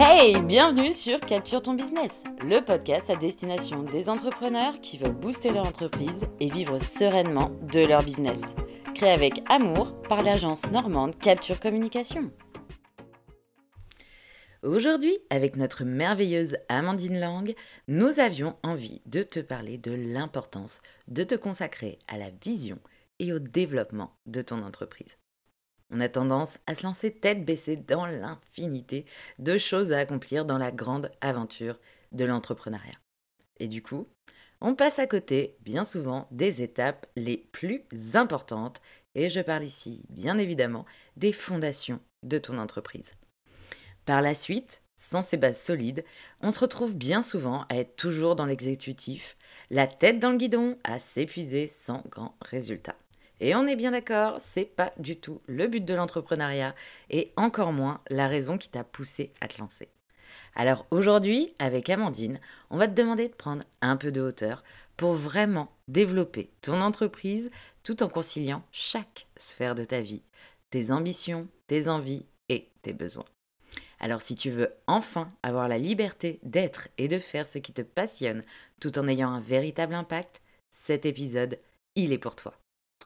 Hey, bienvenue sur Capture ton business, le podcast à destination des entrepreneurs qui veulent booster leur entreprise et vivre sereinement de leur business. Créé avec amour par l'agence normande Capture Communication. Aujourd'hui, avec notre merveilleuse Amandine Lang, nous avions envie de te parler de l'importance de te consacrer à la vision et au développement de ton entreprise. On a tendance à se lancer tête baissée dans l'infinité de choses à accomplir dans la grande aventure de l'entrepreneuriat. Et du coup, on passe à côté, bien souvent, des étapes les plus importantes, et je parle ici, bien évidemment, des fondations de ton entreprise. Par la suite, sans ces bases solides, on se retrouve bien souvent à être toujours dans l'exécutif, la tête dans le guidon, à s'épuiser sans grand résultat. Et on est bien d'accord, c'est pas du tout le but de l'entrepreneuriat et encore moins la raison qui t'a poussé à te lancer. Alors aujourd'hui, avec Amandine, on va te demander de prendre un peu de hauteur pour vraiment développer ton entreprise tout en conciliant chaque sphère de ta vie, tes ambitions, tes envies et tes besoins. Alors si tu veux enfin avoir la liberté d'être et de faire ce qui te passionne tout en ayant un véritable impact, cet épisode, il est pour toi.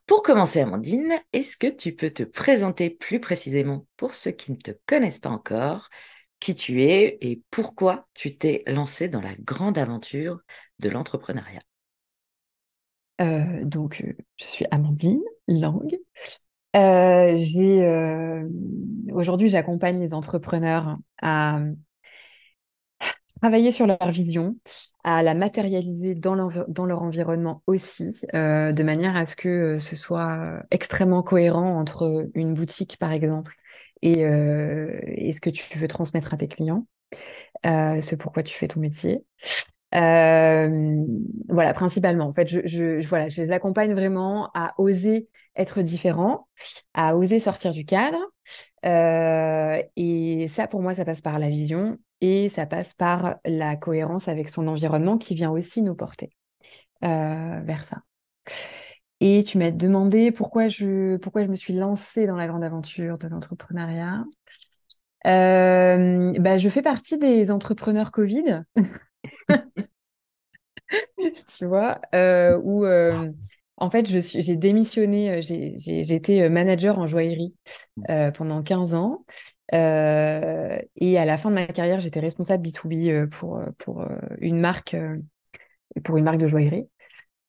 Pour commencer, Amandine, est-ce que tu peux te présenter plus précisément pour ceux qui ne te connaissent pas encore, qui tu es et pourquoi tu t'es lancée dans la grande aventure de l'entrepreneuriat? Je suis Amandine Lang. Aujourd'hui, j'accompagne les entrepreneurs à travailler sur leur vision, à la matérialiser dans leur environnement aussi, de manière à ce que ce soit extrêmement cohérent entre une boutique, par exemple, et ce que tu veux transmettre à tes clients, ce pourquoi tu fais ton métier. Euh, voilà, principalement. En fait, voilà, je les accompagne vraiment à oser être différents, à oser sortir du cadre. Et ça, pour moi, ça passe par la vision et ça passe par la cohérence avec son environnement qui vient aussi nous porter vers ça. Et tu m'as demandé pourquoi je me suis lancée dans la grande aventure de l'entrepreneuriat. Je fais partie des entrepreneurs Covid. Tu vois, où en fait j'ai démissionné, j'ai été manager en joaillerie pendant 15 ans. Et à la fin de ma carrière, j'étais responsable B2B pour une marque de joaillerie.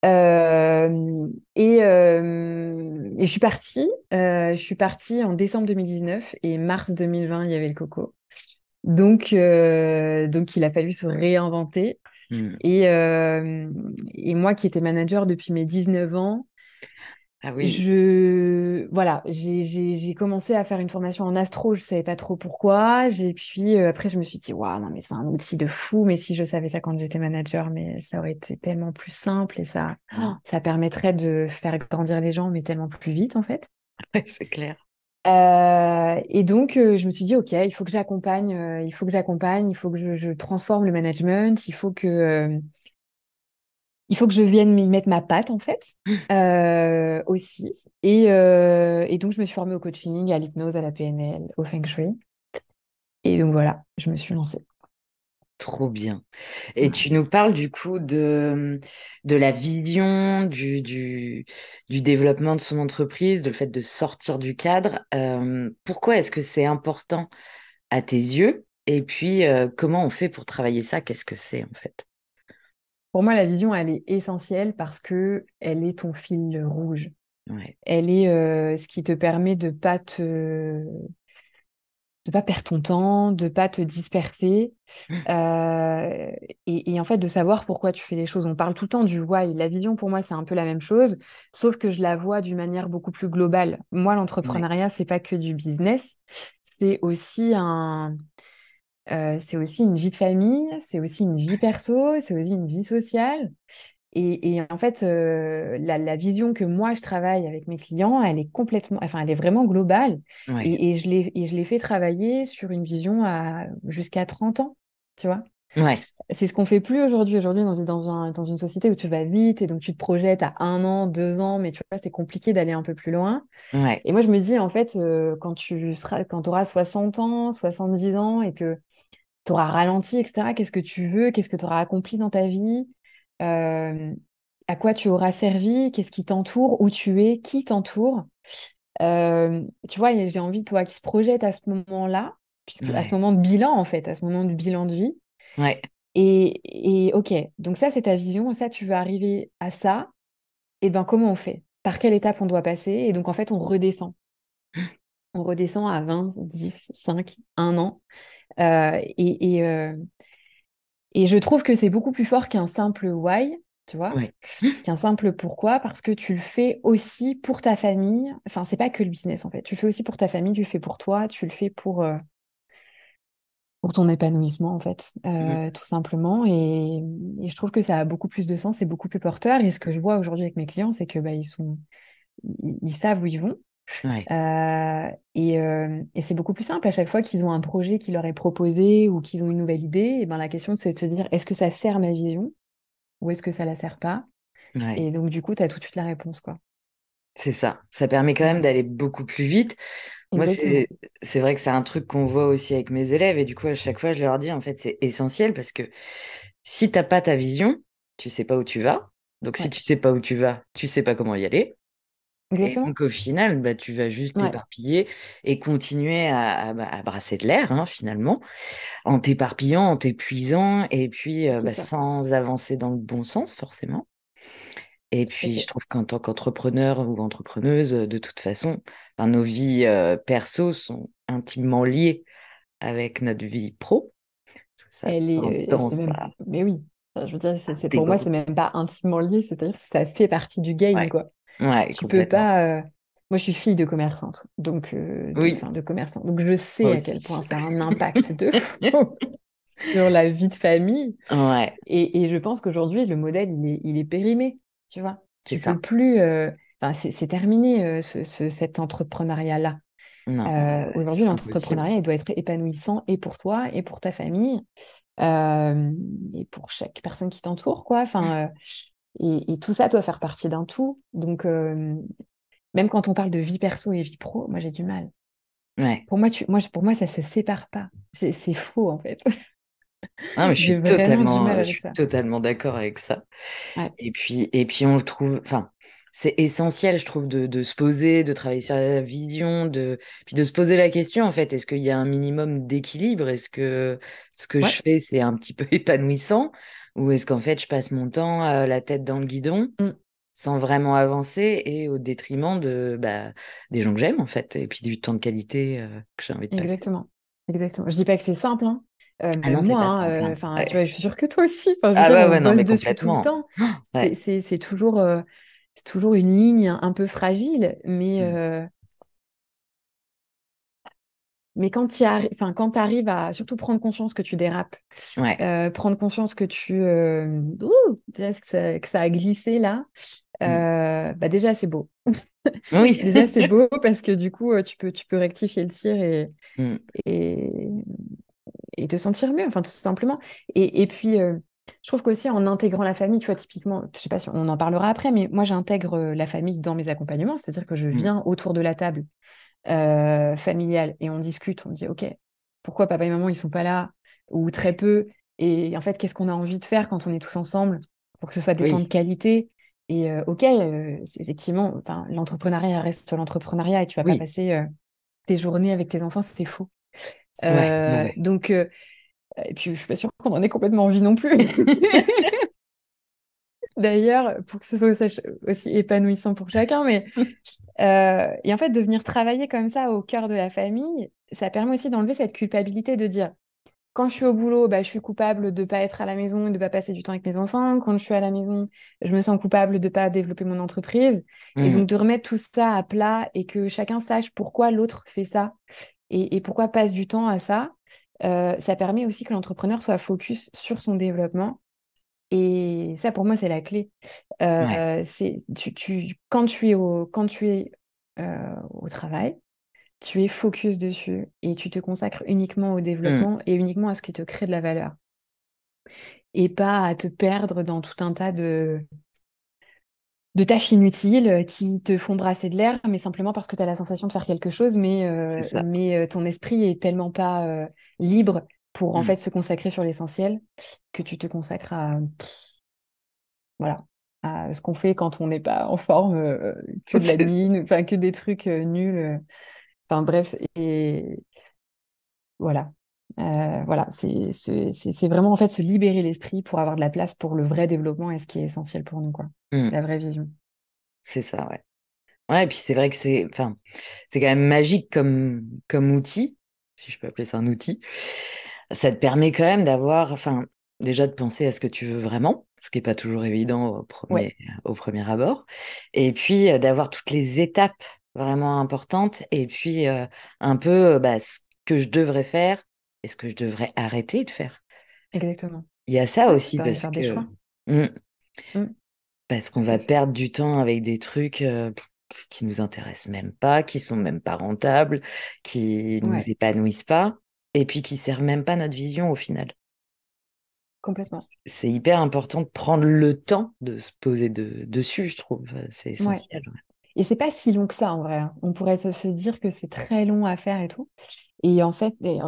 Et je suis partie en décembre 2019 et mars 2020, il y avait le Coco. Donc il a fallu se réinventer. Hmm. Et, euh, et moi qui étais manager depuis mes 19 ans, Ah oui, voilà, j'ai commencé à faire une formation en astro, je savais pas trop pourquoi. Puis après, je me suis dit, waouh, non, mais c'est un outil de fou, mais si je savais ça quand j'étais manager, mais ça aurait été tellement plus simple et ça permettrait de faire grandir les gens, mais tellement plus vite en fait. ouais, c'est clair. Je me suis dit, OK, il faut que j'accompagne, il faut que je transforme le management, il faut que je vienne y mettre ma patte, en fait, aussi. Et donc, je me suis formée au coaching, à l'hypnose, à la PNL, au Feng Shui. Et donc, voilà, je me suis lancée. Trop bien. Et tu nous parles du coup de la vision, du développement de son entreprise, de le fait de sortir du cadre. Pourquoi est-ce que c'est important à tes yeux? Et puis, comment on fait pour travailler ça? Qu'est-ce que c'est en fait? Pour moi, la vision, elle est essentielle parce que elle est ton fil rouge. Ouais. Elle est ce qui te permet de pas perdre ton temps, de pas te disperser, euh, et en fait de savoir pourquoi tu fais les choses. On parle tout le temps du why. La vision, pour moi, c'est un peu la même chose, sauf que je la vois d'une manière beaucoup plus globale. Moi, Ouais. l'entrepreneuriat, c'est pas que du business, c'est aussi c'est aussi une vie de famille, c'est aussi une vie perso, c'est aussi une vie sociale. Et en fait, la vision que moi je travaille avec mes clients, elle est enfin, elle est vraiment globale. Ouais. Et je les fais travailler sur une vision jusqu'à 30 ans, tu vois. Ouais. C'est ce qu'on fait plus aujourd'hui. Aujourd'hui, on vit dans une société où tu vas vite et donc tu te projettes à 1 an, 2 ans, mais tu vois, c'est compliqué d'aller un peu plus loin. Ouais. Et moi, je me dis, en fait, quand tu auras 60 ans, 70 ans et que t'auras ralenti, etc. Qu'est-ce que tu veux? Qu'est-ce que tu auras accompli dans ta vie? Euh, à quoi tu auras servi? Qu'est-ce qui t'entoure? Où tu es? Qui t'entoure? Tu vois, j'ai envie, toi, qui se projette à ce moment-là, puisque à ce Ouais. moment de bilan, en fait, à ce moment du bilan de vie. Ouais. Et ok, donc ça, c'est ta vision, ça, tu veux arriver à ça. Et ben comment on fait? Par quelle étape on doit passer? Et donc, en fait, on redescend. On redescend à 20, 10, 5, 1 an. Euh, et, et, euh, et je trouve que c'est beaucoup plus fort qu'un simple why, tu vois, Ouais. qu'un simple pourquoi, parce que tu le fais aussi pour ta famille. Enfin, c'est pas que le business, en fait. Tu le fais aussi pour ta famille, tu le fais pour toi, tu le fais pour ton épanouissement, en fait, Mm. tout simplement. Et je trouve que ça a beaucoup plus de sens et beaucoup plus porteur. Et ce que je vois aujourd'hui avec mes clients, c'est que bah, ils savent où ils vont. Ouais. Et c'est beaucoup plus simple à chaque fois qu'ils ont un projet qui leur est proposé ou qu'ils ont une nouvelle idée. Et ben la question, c'est de se dire, est-ce que ça sert ma vision ou est-ce que ça la sert pas? Ouais. Et donc, du coup, tu as tout de suite la réponse, quoi. C'est ça. Ça permet quand même Voilà. d'aller beaucoup plus vite. Moi, Exactement. c'est vrai que c'est un truc qu'on voit aussi avec mes élèves. Et du coup, à chaque fois, je leur dis, en fait, c'est essentiel parce que si t'as pas ta vision, tu sais pas où tu vas. Donc, si Ouais. tu sais pas où tu vas, tu sais pas comment y aller. Et Exactement. donc, au final, bah, tu vas juste Ouais. t'éparpiller et continuer à brasser de l'air, hein, finalement, en t'éparpillant, en t'épuisant et puis C'est bah, ça. sans avancer dans le bon sens, forcément. Et Tout à puis, je fait. trouve qu'en tant qu'entrepreneur ou entrepreneuse, de toute façon, enfin, nos vies perso sont intimement liées avec notre vie pro. Parce que ça a C'est tendance même, mais oui. Enfin, je veux dire, à pour moi, c'est déborder. même pas intimement lié. C'est-à-dire que ça fait partie du game, Ouais, quoi. ouais, Tu peux complètement. pas. Moi, je suis fille de commerçante, donc Oui, enfin, de commerçant. Donc, je moi sais à quel point aussi. ça a un impact de fou sur la vie de famille. Ouais, Et je pense qu'aujourd'hui, le modèle, il est périmé, tu vois. c'est Tu peux ça. plus. Enfin, c'est terminé, cet entrepreneuriat-là. Non, Aujourd'hui, c'est impossible. l'entrepreneuriat, il doit être épanouissant et pour toi, et pour ta famille, euh, et pour chaque personne qui t'entoure, quoi. Enfin, et tout ça doit faire partie d'un tout. Donc, même quand on parle de vie perso et vie pro, moi, j'ai du mal. Ouais. Pour moi, ça se sépare pas. C'est faux, en fait. Non, mais J'ai vraiment du mal je avec suis ça. totalement d'accord avec ça. Ouais, Et puis on le trouve, enfin, c'est essentiel, je trouve, de se poser, de travailler sur la vision, puis de se poser la question, en fait, est-ce qu'il y a un minimum d'équilibre? Est-ce que ce que je ouais. fais, c'est un petit peu épanouissant? Ou est-ce qu'en fait, je passe mon temps la tête dans le guidon Mm, sans vraiment avancer et au détriment des gens que j'aime, en fait, et puis du temps de qualité que j'ai envie de passer. exactement. Exactement. Je dis pas que c'est simple, hein. Ah Même non, c'est moi, pas hein, simple, hein. enfin, tu vois, Ouais. je suis sûre que toi aussi. Enfin, je veux Ah dire, ouais, on ouais, non, bosse mais dessus tout le complètement. temps. Ouais. C'est toujours une ligne un peu fragile, Mm. mais quand tu enfin, quand arrives à surtout prendre conscience que tu dérapes, Ouais. prendre conscience que déjà que ça a glissé là, Mm. bah déjà c'est beau. Oui. Déjà c'est beau parce que du coup tu peux rectifier le tir Mm. et, et te sentir mieux, enfin tout simplement. Et puis je trouve qu'aussi en intégrant la famille, tu vois, typiquement, je sais pas si on en parlera après, mais moi j'intègre la famille dans mes accompagnements, c'est-à-dire que je Mm. viens autour de la table familiale et on discute, on dit, OK, pourquoi papa et maman, ils sont pas là ou très peu? Et en fait, qu'est-ce qu'on a envie de faire quand on est tous ensemble pour que ce soit des temps de Oui. qualité? Et OK, c'est effectivement, enfin, l'entrepreneuriat reste l'entrepreneuriat et tu vas pas Oui. passer tes journées avec tes enfants, c'est faux. Ouais. Ouais. Ouais. Donc, et puis je suis pas sûre qu'on en ait complètement envie non plus. D'ailleurs, pour que ce soit aussi épanouissant pour chacun, mais et en fait, de venir travailler comme ça au cœur de la famille, ça permet aussi d'enlever cette culpabilité de dire, quand je suis au boulot, bah, je suis coupable de pas être à la maison et de pas passer du temps avec mes enfants. Quand je suis à la maison, je me sens coupable de pas développer mon entreprise. Et Mm. donc de remettre tout ça à plat et que chacun sache pourquoi l'autre fait ça et pourquoi passe du temps à ça, ça permet aussi que l'entrepreneur soit focus sur son développement. Et ça, pour moi, c'est la clé. Ouais. Quand tu es au travail, tu es focus dessus et tu te consacres uniquement au Mm. développement et uniquement à ce qui te crée de la valeur. Et pas à te perdre dans tout un tas de tâches inutiles qui te font brasser de l'air, mais simplement parce que tu as la sensation de faire quelque chose, C'est ça. mais ton esprit est tellement pas libre pour en Mm. fait se consacrer sur l'essentiel que tu te consacres à, voilà, à ce qu'on fait quand on n'est pas en forme, que de C'est ça. l'admin, enfin que des trucs nuls. Enfin bref, et voilà. Voilà, c'est vraiment en fait se libérer l'esprit pour avoir de la place pour le vrai développement et ce qui est essentiel pour nous, quoi. Mm. La vraie vision. C'est ça, ouais. Ouais, et puis c'est vrai que enfin, c'est quand même magique comme outil, si je peux appeler ça un outil. Ça te permet quand même d'avoir, enfin, déjà de penser à ce que tu veux vraiment, ce qui n'est pas toujours évident Ouais, au premier abord. Et puis d'avoir toutes les étapes vraiment importantes. Et puis un peu bah, ce que je devrais faire et ce que je devrais arrêter de faire. exactement. Il y a ça Ouais, ça aussi permet de faire des choix. Mm, Mm, parce qu'on tout va à fait. perdre du temps avec des trucs qui nous intéressent même pas, qui sont même pas rentables, qui nous Ouais, épanouissent pas, et puis qui servent même pas notre vision au final. complètement. C'est hyper important de prendre le temps de se poser dessus, je trouve. C'est Ouais. essentiel. Ouais. Et c'est pas si long que ça en vrai, hein. On pourrait se dire que c'est très long à faire et tout. Et en fait, en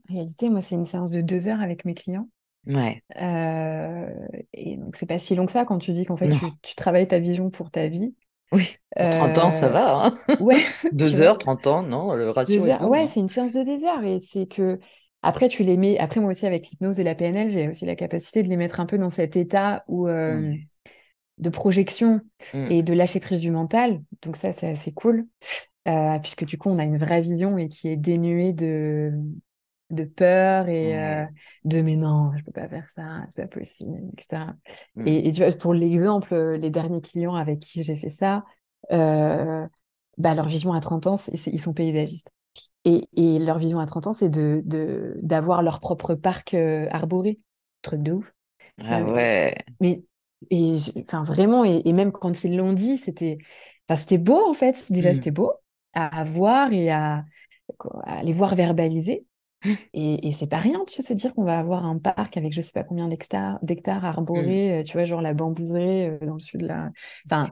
réalité, moi, c'est une séance de 2 heures avec mes clients. Ouais. Euh, et donc, c'est pas si long que ça quand tu dis qu'en fait, Non. tu travailles ta vision pour ta vie. Oui. Pour 30 ans, ça Euh, va, hein. ouais, tu 2 vois, heures, 30 ans, non, le ratio deux est heures. bon, Ouais, hein. c'est une séance de 2 heures. Et c'est que, après, tu les mets. Après, moi aussi, avec l'hypnose et la PNL, j'ai aussi la capacité de les mettre un peu dans cet état où, Ouais. de projection Mm. et de lâcher prise du mental. Donc, ça, c'est assez cool. Puisque du coup, on a une vraie vision et qui est dénuée de peur et Ouais. de mais non, je peux pas faire ça, c'est pas possible, etc. Mm. Et tu vois, pour l'exemple, les derniers clients avec qui j'ai fait ça, euh, bah, leur vision à 30 ans, ils sont paysagistes. Et leur vision à 30 ans, c'est d'avoir leur propre parc arboré. Truc de ouf. Ah Euh, ouais. mais enfin vraiment, et même quand ils l'ont dit, enfin, c'était beau en fait. Déjà, Mm. c'était beau à voir et à les voir verbaliser. Et c'est pas rien, tu sais, se dire qu'on va avoir un parc avec je sais pas combien d'hectares Mm. arborés, tu vois, genre la bambouserie dans le sud de la. Enfin,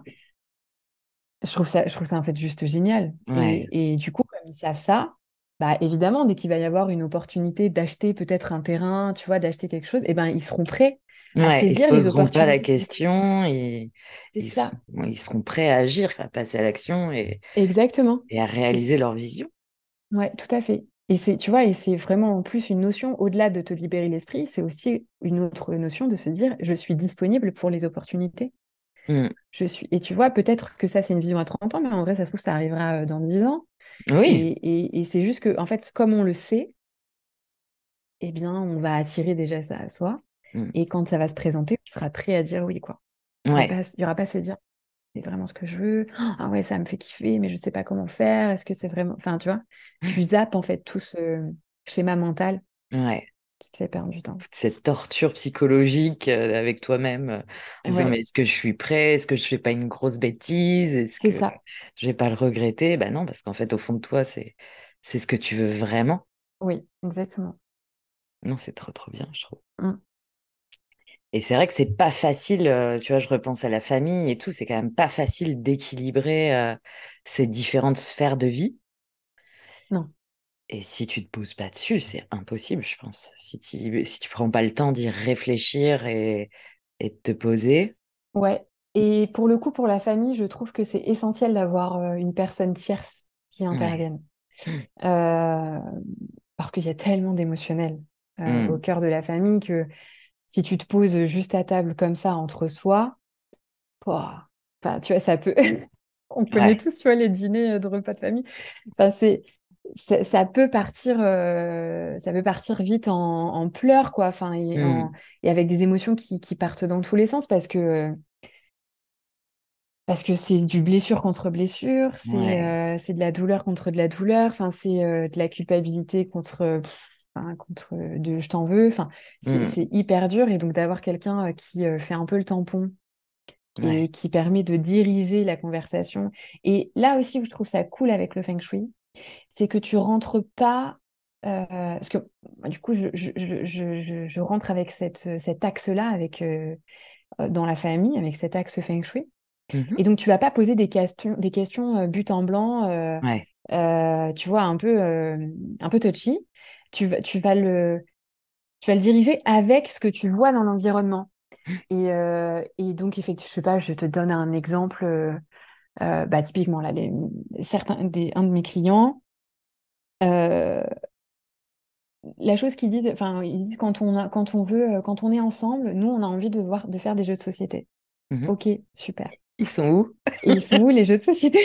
je trouve ça en fait juste génial. Ouais. Et du coup, comme ils savent ça, bah évidemment, dès qu'il va y avoir une opportunité d'acheter peut-être un terrain, tu vois, d'acheter quelque chose, eh ben ils seront prêts à Ouais. Ils se saisir les poseront pas la opportunités. question. C'est ça. Ils seront prêts à agir, à passer à l'action Exactement. et à réaliser leur vision. Ouais, tout à fait. Et tu vois, et c'est vraiment en plus une notion, au-delà de te libérer l'esprit, c'est aussi une autre notion de se dire, je suis disponible pour les opportunités. Mm. Et tu vois, peut-être que ça, c'est une vision à 30 ans, mais en vrai, ça se trouve, ça arrivera dans 10 ans. Oui. Et c'est juste que, en fait, comme on le sait, eh bien, on va attirer déjà ça à soi. Mm. Et quand ça va se présenter, on sera prêt à dire oui, quoi. Ouais. Il y aura pas à se dire, c'est vraiment ce que je veux. Ah ouais, ça me fait kiffer, mais je sais pas comment faire. Est-ce que c'est vraiment. Enfin, tu vois, tu zappes en fait tout ce schéma mental Ouais. qui te fait perdre du temps. Toute cette torture psychologique avec toi-même, en disant mais Ouais, est-ce que je suis prêt? Est-ce que je fais pas une grosse bêtise? Est-ce c'est que ça. je vais pas le regretter? Ben non, parce qu'en fait, au fond de toi, c'est ce que tu veux vraiment. Oui, exactement. Non, c'est trop, trop bien, je trouve. Mm. Et c'est vrai que c'est pas facile, tu vois, je repense à la famille et tout, c'est quand même pas facile d'équilibrer ces différentes sphères de vie. Non. Et si tu te poses pas dessus, c'est impossible, je pense. Si tu prends pas le temps d'y réfléchir et de te poser. Ouais. Et pour le coup, pour la famille, je trouve que c'est essentiel d'avoir une personne tierce qui Ouais. intervienne. Euh, Parce qu'il y a tellement d'émotionnel au Mm. cœur de la famille que si tu te poses juste à table comme ça entre soi, pouah, enfin, tu vois, ça peut. On connaît Ouais. tous, tu vois, les dîners de repas de famille. Enfin, ça peut partir vite en pleurs, quoi. Enfin, Mm. et avec des émotions qui partent dans tous les sens parce que c'est du blessure contre blessure, Ouais. c'est de la douleur contre de la douleur, enfin, c'est de la culpabilité contre de je t'en veux. Enfin, Mm. c'est hyper dur. Et donc, d'avoir quelqu'un qui fait un peu le tampon Ouais. et qui permet de diriger la conversation. Et là aussi où je trouve ça cool avec le feng shui, c'est que tu rentres pas. Parce que moi, du coup, je rentre avec cet axe-là dans la famille, avec cet axe feng shui. Mhm. Et donc, tu vas pas poser des questions but en blanc, Ouais. tu vois, un peu touchy. Tu vas tu vas le diriger avec ce que tu vois dans l'environnement. Et donc, effectivement, je sais pas, je te donne un exemple. Bah, typiquement, là, un de mes clients, euh, la chose qu'ils disent, enfin, ils disent quand on veut, quand on est ensemble, nous, on a envie de faire des jeux de société. Mhm. Ok, super. Ils sont où? Et ils sont où les jeux de société?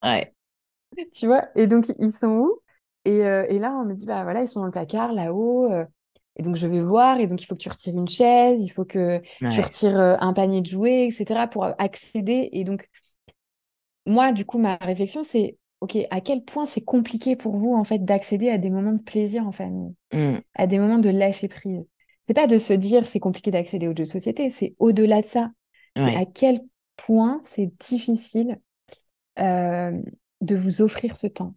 Ouais. Tu vois? Et donc, ils sont où? Et là, on me dit, bah voilà, ils sont dans le placard, là-haut. Et donc, je vais voir. Et donc, il faut que tu retires une chaise, il faut que tu Ouais. retires un panier de jouets, etc., pour accéder. Et donc, moi, du coup, ma réflexion, c'est, OK, à quel point c'est compliqué pour vous, en fait, d'accéder à des moments de plaisir en famille, Mm. à des moments de lâcher prise. C'est pas de se dire c'est compliqué d'accéder aux jeux de société, c'est au-delà de ça. C'est Ouais. à quel point c'est difficile euh, de vous offrir ce temps.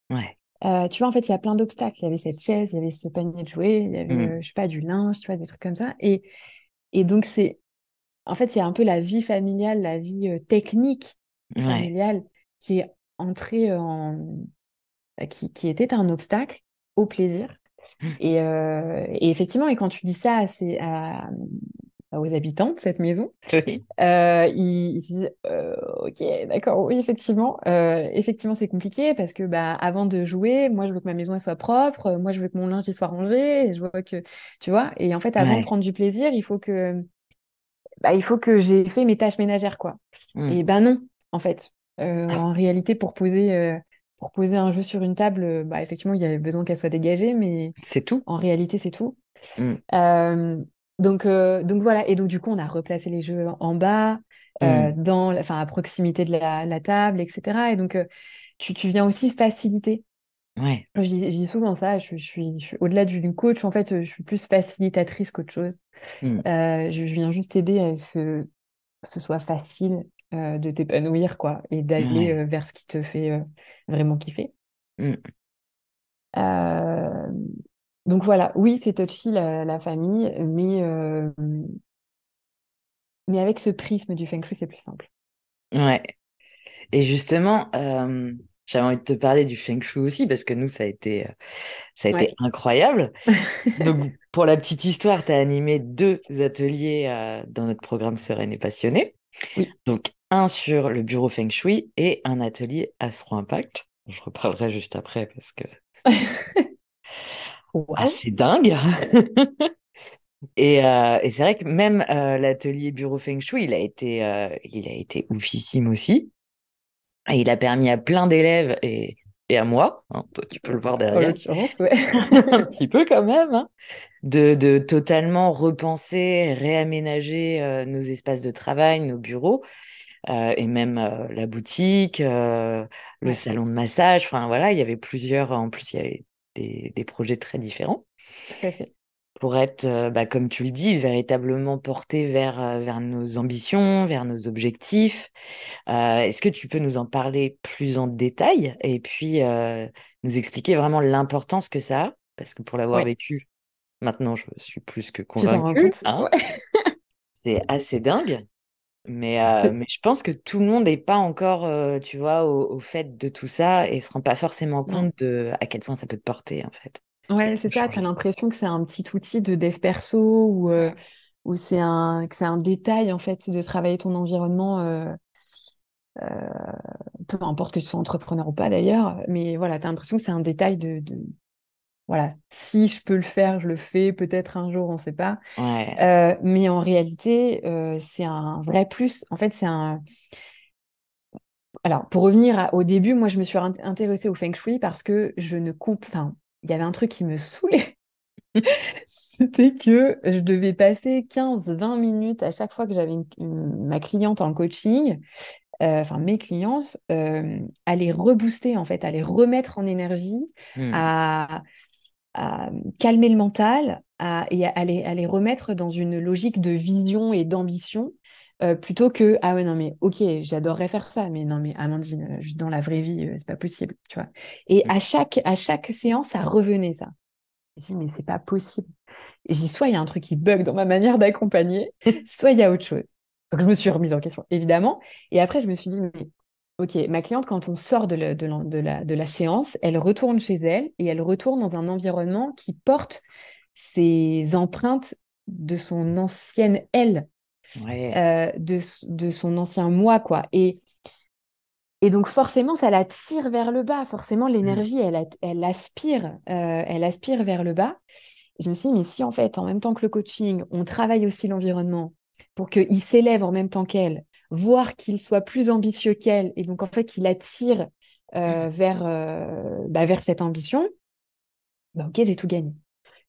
Ouais. Tu vois, en fait, il y a plein d'obstacles. Il y avait cette chaise, il y avait ce panier de jouets, il y avait, Mm. je sais pas, du linge, tu vois, des trucs comme ça. Et donc, en fait, c'est un peu la vie familiale, la vie technique Ouais. familiale qui est entrée qui était un obstacle au plaisir. Et effectivement, et quand tu dis ça aux habitants de cette maison, Oui. ils se disent ok, d'accord, oui, effectivement, c'est compliqué parce que bah, avant de jouer, moi, je veux que ma maison elle soit propre, moi, je veux que mon linge il soit rangé, et je veux que, tu vois, et en fait, avant de Ouais. prendre du plaisir, il faut que j'ai fait mes tâches ménagères, quoi. Mm. Et ben non, en fait. Ah, En réalité, pour poser un jeu sur une table, bah, effectivement, il y a besoin qu'elle soit dégagée, mais c'est tout. en réalité, c'est tout. Mm. Euh, donc voilà. Et donc, du coup, on a replacé les jeux en bas, Mm. enfin, à proximité de la table, etc. Et donc, tu viens aussi faciliter. Ouais. Je dis souvent ça, je suis au-delà du coach, en fait, je suis plus facilitatrice qu'autre chose. Mm. Je viens juste aider à que ce soit facile de t'épanouir, quoi, et d'aller Ouais. vers ce qui te fait vraiment kiffer. Mm. Euh, donc voilà, oui, c'est touchy la famille, mais avec ce prisme du Feng Shui, c'est plus simple. Ouais. Et justement, j'avais envie de te parler du Feng Shui aussi parce que nous, ça a été Ouais. incroyable. Donc, pour la petite histoire, tu as animé deux ateliers dans notre programme Sereine et Passionnée. Oui. Donc, un sur le bureau Feng Shui et un atelier Astro Impact. Je reparlerai juste après parce que c'était Waouh. assez dingue. Et c'est vrai que même l'atelier bureau Feng Shui, il a été oufissime aussi. Et il a permis à plein d'élèves et à moi, hein, toi tu peux le voir En derrière, l'occurrence, ouais. un petit peu quand même, hein, de totalement repenser, réaménager nos espaces de travail, nos bureaux, et même la boutique, le Ouais, salon de massage. Enfin voilà, il y avait plusieurs, en plus il y avait des projets très différents tout à fait. pour être, bah, comme tu le dis, véritablement porté vers nos ambitions, vers nos objectifs. Est-ce que tu peux nous en parler plus en détail et puis nous expliquer vraiment l'importance que ça a? Parce que pour l'avoir Ouais, vécu, maintenant je suis plus que tu t'en rends convaincue, compte? hein. Ouais. C'est assez dingue. Mais je pense que tout le monde n'est pas encore, tu vois, au fait de tout ça et se rend pas forcément Non. compte de à quel point ça peut te porter, en fait. Et Ouais, c'est tout ça, tu as changer. l'impression que c'est un petit outil de dev perso ou que c'est un détail en fait de travailler ton environnement, euh, peu importe que tu sois entrepreneur ou pas d'ailleurs, mais voilà, tu as l'impression que c'est un détail voilà, si je peux le faire, je le fais, peut-être un jour, on ne sait pas. Ouais. Mais en réalité, c'est un vrai plus. En fait, c'est un. Alors, pour revenir au début, moi, je me suis intéressée au Feng Shui parce que je ne enfin, il y avait un truc qui me saoulait. C'était que je devais passer 15-20 minutes à chaque fois que j'avais ma cliente en coaching, enfin mes clientes, à les rebooster en fait, à les remettre en énergie, Hmm. à, à calmer le mental et à les remettre dans une logique de vision et d'ambition. Plutôt que ah ouais non mais ok j'adorerais faire ça mais non mais Amandine dans la vraie vie c'est pas possible tu vois et à chaque séance ça revenait ça. Je dis, mais c'est pas possible. Et je dis, soit il y a un truc qui bug dans ma manière d'accompagner, soit il y a autre chose. Donc je me suis remise en question, évidemment. Et après, je me suis dit, mais ok, ma cliente, quand on sort de la séance, elle retourne chez elle et elle retourne dans un environnement qui porte ses empreintes de son ancienne elle, Ouais. de son ancien moi, quoi. Et donc forcément, ça la tire vers le bas. Forcément, Mm. l'énergie, elle aspire vers le bas. Et je me suis dit, mais si en fait, en même temps que le coaching, on travaille aussi l'environnement pour qu'il s'élève en même temps qu'elle, voire qu'il soit plus ambitieux qu'elle, et donc en fait qu'il attire vers cette ambition, bah, ok, j'ai tout gagné.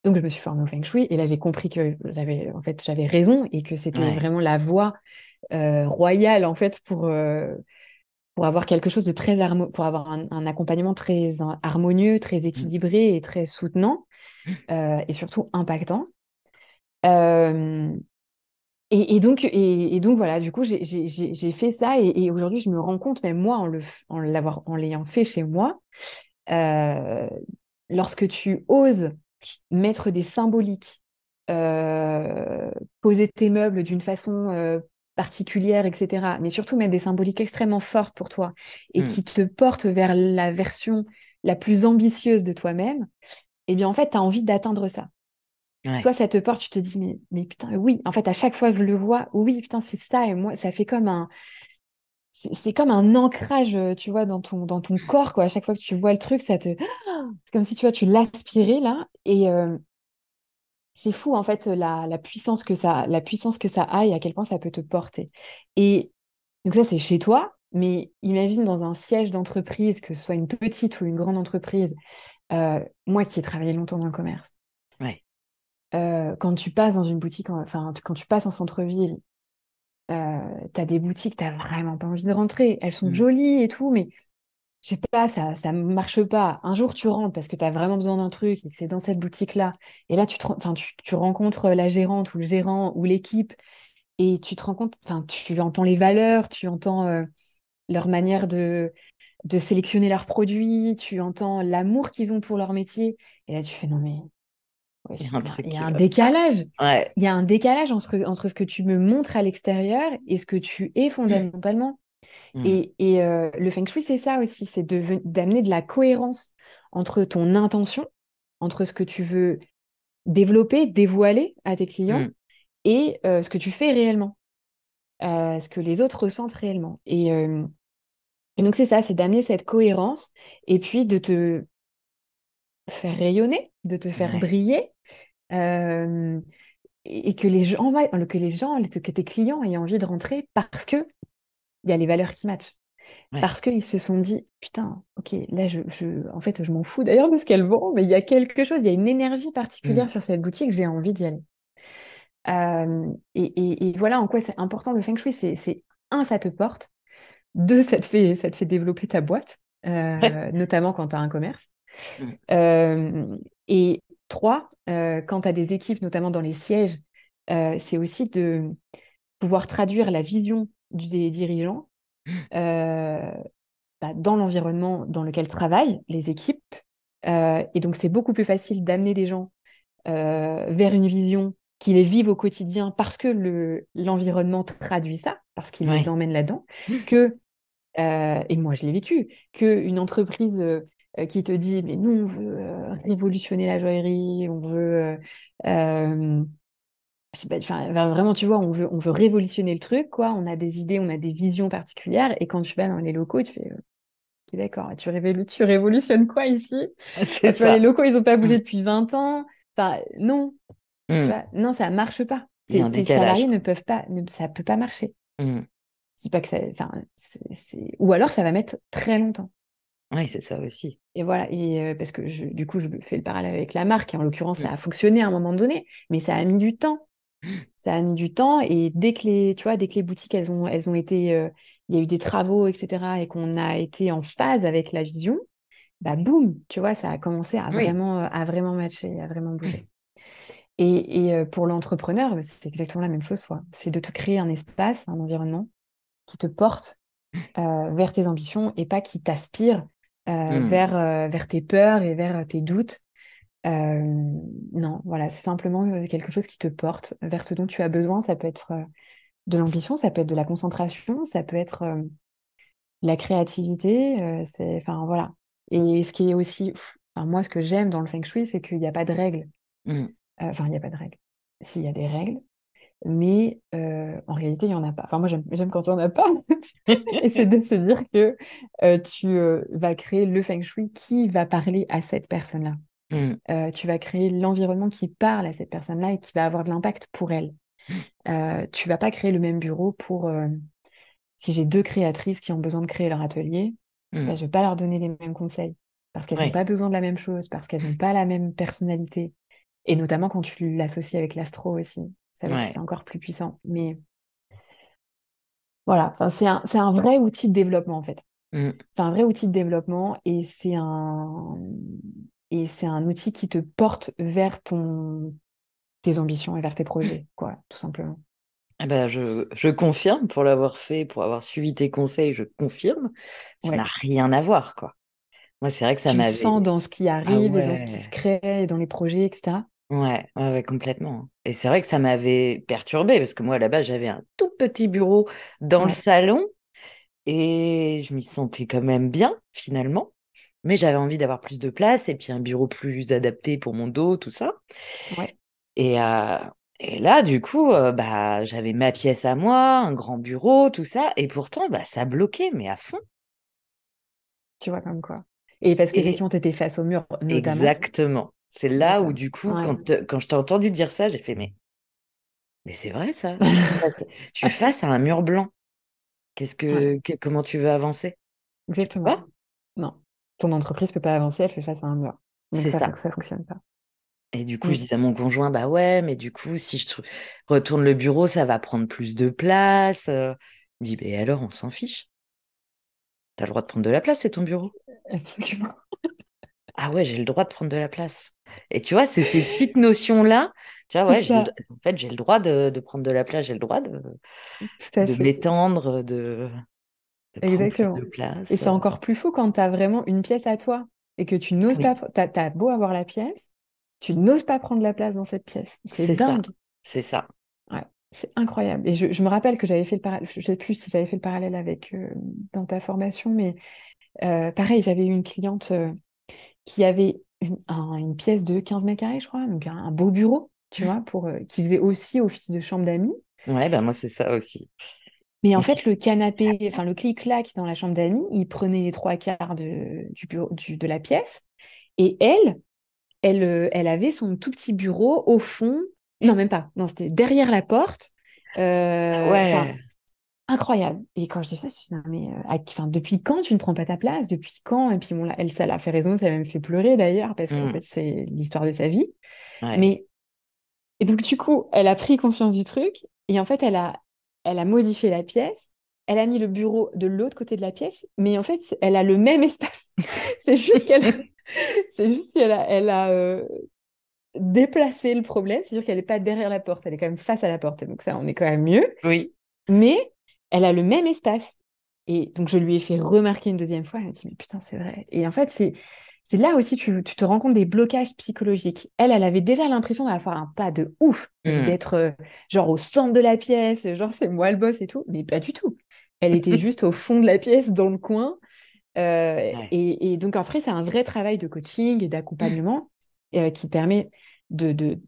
Donc je me suis formée au Feng Shui et là j'ai compris que j'avais raison et que c'était Ouais. vraiment la voie royale en fait pour avoir quelque chose de pour avoir un accompagnement très harmonieux, très Mm. équilibré et très soutenant et surtout impactant. Euh, et donc voilà, du coup, j'ai fait ça et aujourd'hui, je me rends compte, même moi, en l'ayant fait chez moi, euh, lorsque tu oses mettre des symboliques, euh, poser tes meubles d'une façon particulière, etc., mais surtout mettre des symboliques extrêmement fortes pour toi et Mm. qui te portent vers la version la plus ambitieuse de toi-même, eh bien, en fait, tu as envie d'atteindre ça. Ouais. Toi, ça te porte, tu te dis, mais putain, oui, en fait, à chaque fois que je le vois, oui, putain, c'est ça. Et moi, ça fait comme c'est comme un ancrage, tu vois, dans ton corps, quoi. À chaque fois que tu vois le truc, c'est comme si, tu vois, tu l'aspirais, là. Et c'est fou, en fait, la puissance que ça a et à quel point ça peut te porter. Et donc, ça, c'est chez toi. Mais imagine dans un siège d'entreprise, que ce soit une petite ou une grande entreprise, moi qui ai travaillé longtemps dans le commerce, Ouais. quand tu passes dans une boutique, enfin, quand tu passes en centre-ville, t'as des boutiques, t'as vraiment pas envie de rentrer. Elles sont Mm. jolies et tout, mais je sais pas, ça marche pas. Un jour, tu rentres parce que t'as vraiment besoin d'un truc et que c'est dans cette boutique-là. Et là, tu rencontres la gérante ou le gérant ou l'équipe et tu te rends compte, enfin, tu entends les valeurs, tu entends leur manière de sélectionner leurs produits, tu entends l'amour qu'ils ont pour leur métier. Et là, tu fais, non, mais ouais, Il y a un il truc y a qui un va pas. décalage. Ouais. Il y a un décalage entre ce que tu me montres à l'extérieur et ce que tu es fondamentalement. Mm. Le Feng Shui, c'est ça aussi, c'est d'amener de la cohérence entre ton intention, entre ce que tu veux développer, dévoiler à tes clients Mm. et ce que tu fais réellement, ce que les autres ressentent réellement. Et donc, c'est ça, c'est d'amener cette cohérence et puis de te faire rayonner, de te faire Ouais. briller. euh, et que tes clients aient envie de rentrer parce que il y a les valeurs qui matchent. Ouais. Parce qu'ils se sont dit, putain, ok, là, en fait, je m'en fous d'ailleurs de ce qu'elle vend, mais il y a quelque chose, il y a une énergie particulière Mm. sur cette boutique, j'ai envie d'y aller. Et voilà en quoi c'est important le Feng Shui, un, ça te porte, deux, ça te fait développer ta boîte, Ouais. notamment quand tu as un commerce. Mm. Euh, et trois, quand tu as des équipes, notamment dans les sièges, c'est aussi de pouvoir traduire la vision des dirigeants euh, dans l'environnement dans lequel travaillent les équipes. Et donc, c'est beaucoup plus facile d'amener des gens vers une vision qui les vivent au quotidien parce que l'environnement traduit ça, parce qu'il les Ouais. emmène là-dedans, que, et moi je l'ai vécu, qu'une entreprise qui te dit, mais nous, on veut révolutionner la joaillerie, on veut je sais pas, enfin, vraiment, tu vois, on veut révolutionner le truc, quoi. On a des idées, on a des visions particulières. Et quand tu vas dans les locaux, tu fais, ok, d'accord, tu révolutionnes quoi ici? C'est Enfin, tu vois, les ça. locaux, ils n'ont pas Mm. bougé depuis 20 ans. Enfin, non, tu Mm. vois, non, ça marche pas. Il y a un Tes décalage, salariés ne quoi. peuvent pas, ça peut pas marcher. Mm. Je dis pas que ça, enfin, ou alors ça va mettre très longtemps. Ouais, c'est ça aussi. Et voilà, parce que du coup, je fais le parallèle avec la marque. Et en l'occurrence, ça Mm. a fonctionné à un moment donné, mais ça a mis du temps. Ça a mis du temps et dès que les boutiques, elles ont été, il y a eu des travaux, etc., et qu'on a été en phase avec la vision, bah boum, tu vois, ça a commencé Oui. à vraiment matcher, à vraiment Mm. bouger. Pour l'entrepreneur, c'est exactement la même chose, soit. C'est de te créer un espace, un environnement qui te porte vers tes ambitions et pas qui t'aspire Mm. vers tes peurs et vers tes doutes. Euh, non, voilà, c'est simplement quelque chose qui te porte vers ce dont tu as besoin. Ça peut être de l'ambition, ça peut être de la concentration, ça peut être de la créativité. Enfin, voilà. Et ce qui est aussi, enfin, moi, ce que j'aime dans le Feng Shui, c'est qu'il n'y a pas de règles. Mm. Enfin, il n'y a pas de règles. S'il y a des règles, mais en réalité, il n'y en a pas. Enfin, moi, j'aime quand il n'y en a pas. Et c'est de se dire que tu vas créer le feng shui qui va parler à cette personne-là. Mm, Tu vas créer l'environnement qui parle à cette personne-là et qui va avoir de l'impact pour elle. Tu vas pas créer le même bureau pour... si j'ai deux créatrices qui ont besoin de créer leur atelier, mm. ben, je vais pas leur donner les mêmes conseils parce qu'elles n'ont Ouais, pas besoin de la même chose, parce qu'elles n'ont pas la même personnalité. Et notamment quand tu l'associes avec l'astro aussi. Ça aussi, c'est ouais. encore plus puissant. Mais voilà, enfin, c'est un vrai outil de développement en fait. Mm. C'est un vrai outil de développement et c'est un outil qui te porte vers tes ambitions et vers tes projets, quoi, tout simplement. Eh ben, je confirme pour l'avoir fait, pour avoir suivi tes conseils, je confirme. Ça n'a Ouais. rien à voir, quoi. Moi, c'est vrai que ça Tu le sens m'avait. dans ce qui Ah arrive et dans ce qui se ouais. crée et dans les projets, etc. Ouais, complètement. Et c'est vrai que ça m'avait perturbée parce que moi, là-bas, j'avais un tout petit bureau dans le Ouais, salon et je m'y sentais quand même bien, finalement. Mais j'avais envie d'avoir plus de place et puis un bureau plus adapté pour mon dos, tout ça. ouais, Et, euh, et là, du coup, bah, j'avais ma pièce à moi, un grand bureau, tout ça. Et pourtant, bah, ça bloquait, mais à fond. tu vois comme quoi. Et parce Et qu'effectivement, tu étais face au mur, notamment. exactement. C'est là où, Notamment. du coup, Ouais. quand je t'ai entendu dire ça, j'ai fait, mais c'est vrai ça. Je suis face à un mur blanc. Ouais, Comment tu veux avancer? Tu peux exactement. pas? Non. Ton entreprise peut pas avancer, elle fait face à un mur. Donc C'est ça. ça fonctionne pas. Et du coup, je Mm. disais à mon conjoint, bah ouais, mais du coup, si retourne le bureau, ça va prendre plus de place. Il me dit, mais alors, on s'en fiche. T'as le droit de prendre de la place, c'est ton bureau. Absolument. Ah ouais, j'ai le droit de prendre de la place. Et tu vois, c'est ces petites notions-là. Tu vois, C'est ouais, ça, en fait, j'ai le droit de prendre de la place, j'ai le droit tout à de fait. m'étendre, de prendre plus de Exactement. Et place. c'est encore plus fou quand tu as vraiment une pièce à toi et que tu Ah n'oses pas, oui, t'as beau avoir la pièce, tu n'oses pas prendre la place dans cette pièce. C'est c'est ça. dingue. C'est ça. Ouais, c'est incroyable. Et je me rappelle que j'avais fait le parallèle, je sais plus si j'avais fait le parallèle avec dans ta formation, mais pareil, j'avais eu une cliente qui avait une pièce de 15 mètres carrés, je crois, donc un beau bureau, tu vois, qui faisait aussi office de chambre d'amis. Ouais, bah moi, c'est ça aussi. Mais en Et fait, puis, le la canapé, enfin le place. clic-clac dans la chambre d'amis, il prenait les trois quarts du bureau, de la pièce. Et elle avait son tout petit bureau au fond. Non, même pas. Non, c'était derrière la porte. Ah Enfin, ouais. incroyable. Et quand je dis ça, je me suis dit, non, mais enfin, depuis quand tu ne prends pas ta place? Depuis quand? Et puis, bon, là, elle, ça l'a fait raison, ça l'a même fait pleurer d'ailleurs, parce qu'en Hmm. fait, c'est l'histoire de sa vie. Ouais. Mais, et donc, du coup, elle a pris conscience du truc, et en fait, elle a modifié la pièce, elle a mis le bureau de l'autre côté de la pièce, mais en fait, elle a le même espace. C'est juste qu'elle, c'est juste elle a déplacé le problème, c'est sûr qu'elle n'est pas derrière la porte, elle est quand même face à la porte, donc ça, on est quand même mieux. Oui. Mais elle a le même espace. Et donc, je lui ai fait remarquer une deuxième fois. Elle m'a dit, mais putain, c'est vrai. Et en fait, c'est là aussi, tu te rends compte des blocages psychologiques. Elle avait déjà l'impression d'avoir un pas de ouf et Hmm. d'être genre au centre de la pièce, genre c'est moi le boss et tout. Mais pas du tout. Elle était juste au fond de la pièce, dans le coin. Ouais. Et donc, après, c'est un vrai travail de coaching et d'accompagnement qui permet de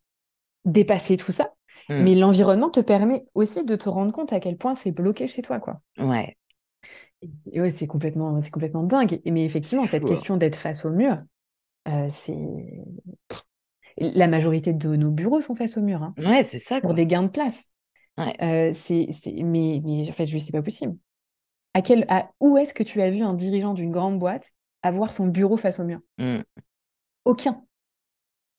dépasser tout ça. Hmm. Mais l'environnement te permet aussi de te rendre compte à quel point c'est bloqué chez toi, quoi. Ouais. Et ouais, c'est complètement dingue. Mais C'est effectivement, cette fou, hein. question d'être face au mur, c'est... La majorité de nos bureaux sont face au mur, hein, Ouais, c'est ça, pour quoi. des gains de place. Ouais. Mais en fait, je sais pas possible. Où est-ce que tu as vu un dirigeant d'une grande boîte avoir son bureau face au mur? Hmm. Aucun.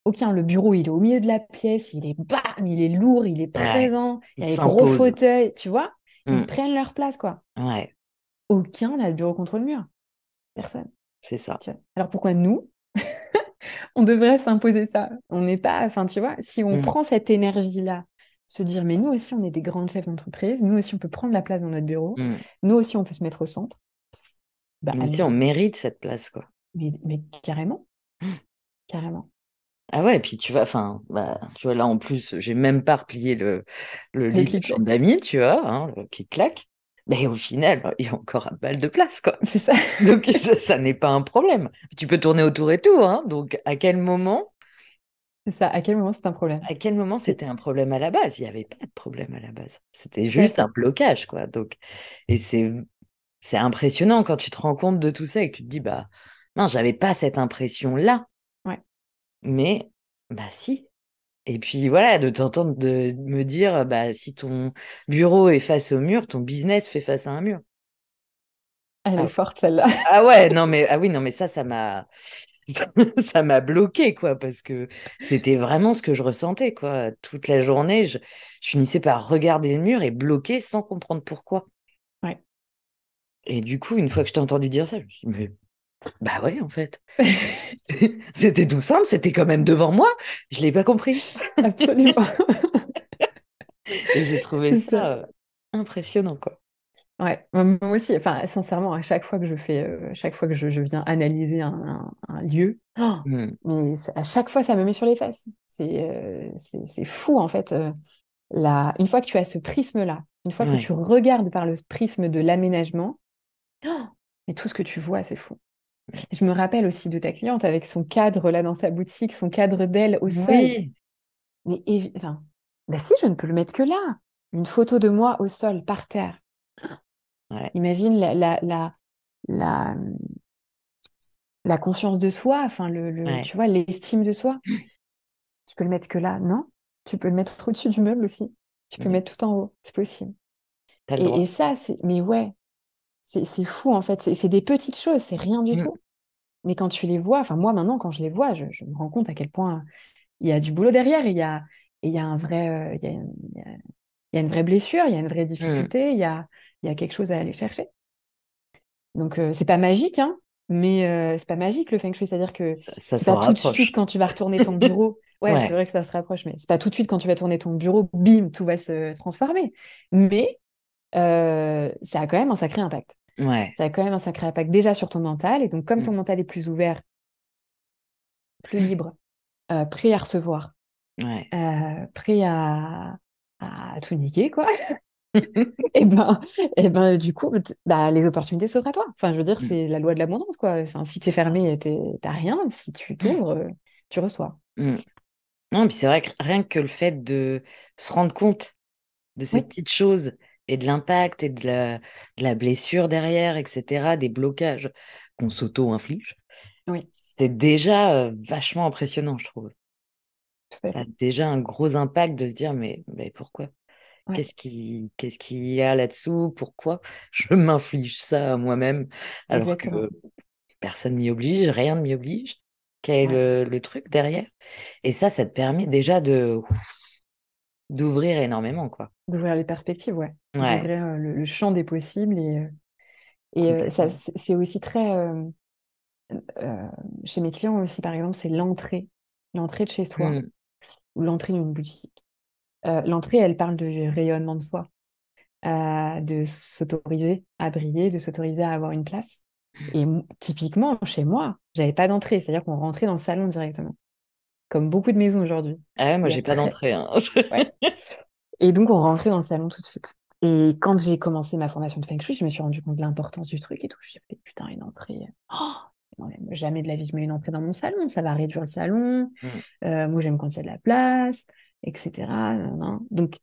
Aucun. Le bureau, il est au milieu de la pièce, il est bam, il est lourd, il est Ouais. présent, il Il y a les gros s'impose. fauteuils, tu vois? Ils Hmm. prennent leur place, quoi. Ouais, Aucun n'a de bureau contre le mur. Personne. c'est ça. Tu vois. Alors pourquoi nous, on devrait s'imposer ça? On n'est pas, enfin, tu vois, si on Hmm. prend cette énergie-là, se dire, mais nous aussi, on est des grands chefs d'entreprise, nous aussi, on peut prendre la place dans notre bureau, Hmm. nous aussi, on peut se mettre au centre, bah Nous aussi, on allons-y. mérite cette place, quoi. Mais carrément, carrément. Ah ouais, et puis tu vois, enfin, bah, tu vois, là en plus, j'ai même pas replié le Le lit de la chambre clic-clac. d'amis, tu vois, hein, le clic-clac. Mais au final, il y a encore un balle de place, quoi. C'est ça. Donc ça n'est pas un problème. Tu peux tourner autour et tout, hein. Donc à quel moment? C'est ça. À quel moment c'est un problème? À quel moment C'est c'était un problème à la base? Il n'y avait pas de problème à la base. C'était tout à juste un fait. blocage, quoi. Donc, et c'est impressionnant quand tu te rends compte de tout ça et que tu te dis, bah, non, j'avais pas cette impression-là, Ouais. mais bah si. Et puis voilà, de t'entendre de me dire, bah, si ton bureau est face au mur, ton business fait face à un mur. Elle est Ah, forte, celle-là. ah ouais, non mais ah oui, non mais ça m'a ça m'a bloqué quoi parce que c'était vraiment ce que je ressentais quoi. Toute la journée, je finissais par regarder le mur et bloquer sans comprendre pourquoi. Ouais. Et du coup, une fois que je t'ai entendu dire ça, je me suis dit, mais bah ouais, en fait. C'était tout simple, c'était quand même devant moi. Je l'ai pas compris. Absolument. Et j'ai trouvé C'est ça. ça impressionnant quoi. Ouais, moi aussi, enfin, sincèrement, à chaque fois que à chaque fois que je viens analyser un lieu, oh, Hmm. mais à chaque fois, ça me met sur les fesses. C'est fou, en fait. Une fois que tu as ce prisme-là, une fois que tu Ouais. regardes par le prisme de l'aménagement, oh, mais tout ce que tu vois, c'est fou. Je me rappelle aussi de ta cliente avec son cadre là dans sa boutique, son cadre d'aile au sol. Oui. Mais enfin, bah si, je ne peux le mettre que là. Une photo de moi au sol, par terre. Ouais. Imagine la, la conscience de soi, enfin, Ouais. tu vois, l'estime de soi. Tu peux le mettre que là, non? Tu peux le mettre au-dessus du meuble aussi. Tu peux le mettre tout en haut, c'est possible. T'as le Et droit. ça, mais ouais, c'est fou en fait. C'est des petites choses, c'est rien du Hmm. tout. Mais quand tu les vois, enfin, moi maintenant, quand je les vois, je me rends compte à quel point il y a du boulot derrière. Et il y a un vrai, il y a une vraie blessure, il y a une vraie Hmm. difficulté, il y a quelque chose à aller chercher. Donc, c'est pas magique, hein, mais c'est pas magique le feng shui. C'est-à-dire que Ça c'est s'en pas tout de suite rapproche. quand tu vas retourner ton bureau. Ouais, c'est Ouais. vrai que ça se rapproche, mais c'est pas tout de suite quand tu vas tourner ton bureau, bim, tout va se transformer. Mais ça a quand même un sacré impact. Ouais. Ça a quand même un sacré impact déjà sur ton mental. Et donc, comme ton Hmm. mental est plus ouvert, plus libre, prêt à recevoir, Ouais. prêt à tout niquer, quoi. Et ben, du coup, bah, les opportunités s'offrent à toi. Enfin, je veux dire, Hmm. c'est la loi de l'abondance, quoi. Enfin, si tu es C'est ça. fermé, t'as rien. Si tu t'ouvres, tu reçois. Hmm. Non, puis c'est vrai que rien que le fait de se rendre compte de ces Oui, petites choses et de l'impact et de la blessure derrière, etc., des blocages qu'on s'auto-inflige, oui, c'est déjà vachement impressionnant, je trouve. tout à Ça a fait. déjà un gros impact de se dire, mais pourquoi? Ouais, Qu'est-ce qu'il y a là-dessous? Pourquoi je m'inflige ça à moi-même alors exactement. que personne m'y oblige, rien ne m'y oblige? Quel Ouais. est le truc derrière? Et ça te permet déjà d'ouvrir énormément, quoi. D'ouvrir les perspectives, ouais. Ouais, D'ouvrir le champ des possibles. Ça, complètement. c'est aussi très. Euh, chez mes clients aussi, par exemple, c'est l'entrée. L'entrée de chez soi Mm, ou l'entrée d'une boutique. L'entrée, elle parle de rayonnement de soi, de s'autoriser à briller, de s'autoriser à avoir une place. Et typiquement, chez moi, j'avais pas d'entrée, c'est-à-dire qu'on rentrait dans le salon directement, comme beaucoup de maisons aujourd'hui. ah ouais, moi, Il y a j'ai pas très... d'entrée, hein. Ouais. Et donc, on rentrait dans le salon tout de suite. Et quand j'ai commencé ma formation de Feng Shui, je me suis rendu compte de l'importance du truc et tout. Je me suis dit, putain, une entrée. Oh, non, mais jamais de la vie, je mets une entrée dans mon salon. Ça va réduire le salon. Mm, Moi, j'aime quand il y a de la place, etc. Nan, nan. Donc,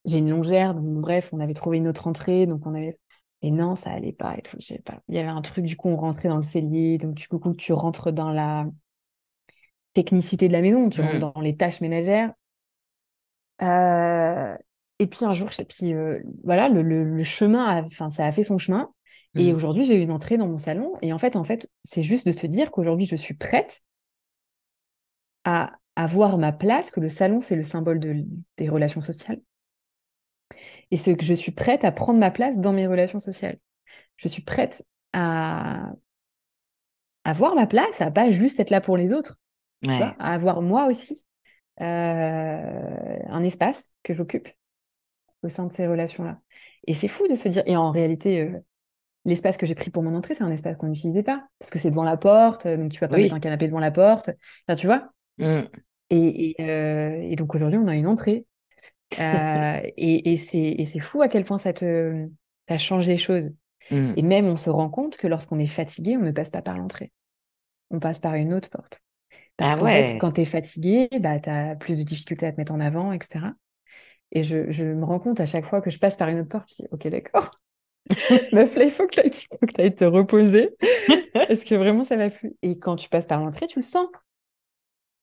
j'ai une longère. Donc, bon, bref, on avait trouvé une autre entrée. Donc, on avait. Et non, ça allait pas et tout. Je sais pas. Il y avait un truc, du coup, on rentrait dans le cellier. Donc, du coup, tu rentres dans la technicité de la maison. Tu rentres mm, dans les tâches ménagères. Euh, et puis un jour, voilà, le chemin, enfin, ça a fait son chemin. Et mm. aujourd'hui, j'ai une entrée dans mon salon. Et en fait, c'est juste de se dire qu'aujourd'hui, je suis prête à avoir ma place, que le salon, c'est le symbole des relations sociales. Et ce que je suis prête à prendre ma place dans mes relations sociales. Je suis prête à avoir ma place, à pas juste être là pour les autres, tu vois, Ouais. à avoir moi aussi un espace que j'occupe au sein de ces relations-là. Et c'est fou de se dire, et en réalité, l'espace que j'ai pris pour mon entrée, c'est un espace qu'on n'utilisait pas, parce que c'est devant la porte, donc tu vas pas mettre un Oui. canapé devant la porte, enfin, tu vois. Mm. Et donc aujourd'hui, on a une entrée. Et c'est fou à quel point ça change les choses. Mm. Et même, on se rend compte que lorsqu'on est fatigué, on ne passe pas par l'entrée. On passe par une autre porte. Parce Ah qu'en fait, ouais. quand tu es fatigué, bah, tu as plus de difficultés à te mettre en avant, etc. Et je me rends compte à chaque fois que je passe par une autre porte, je dis, ok, d'accord, meuf, là, faut que t'ailles te reposer, parce que vraiment, ça va plus. Et quand tu passes par l'entrée, tu le sens.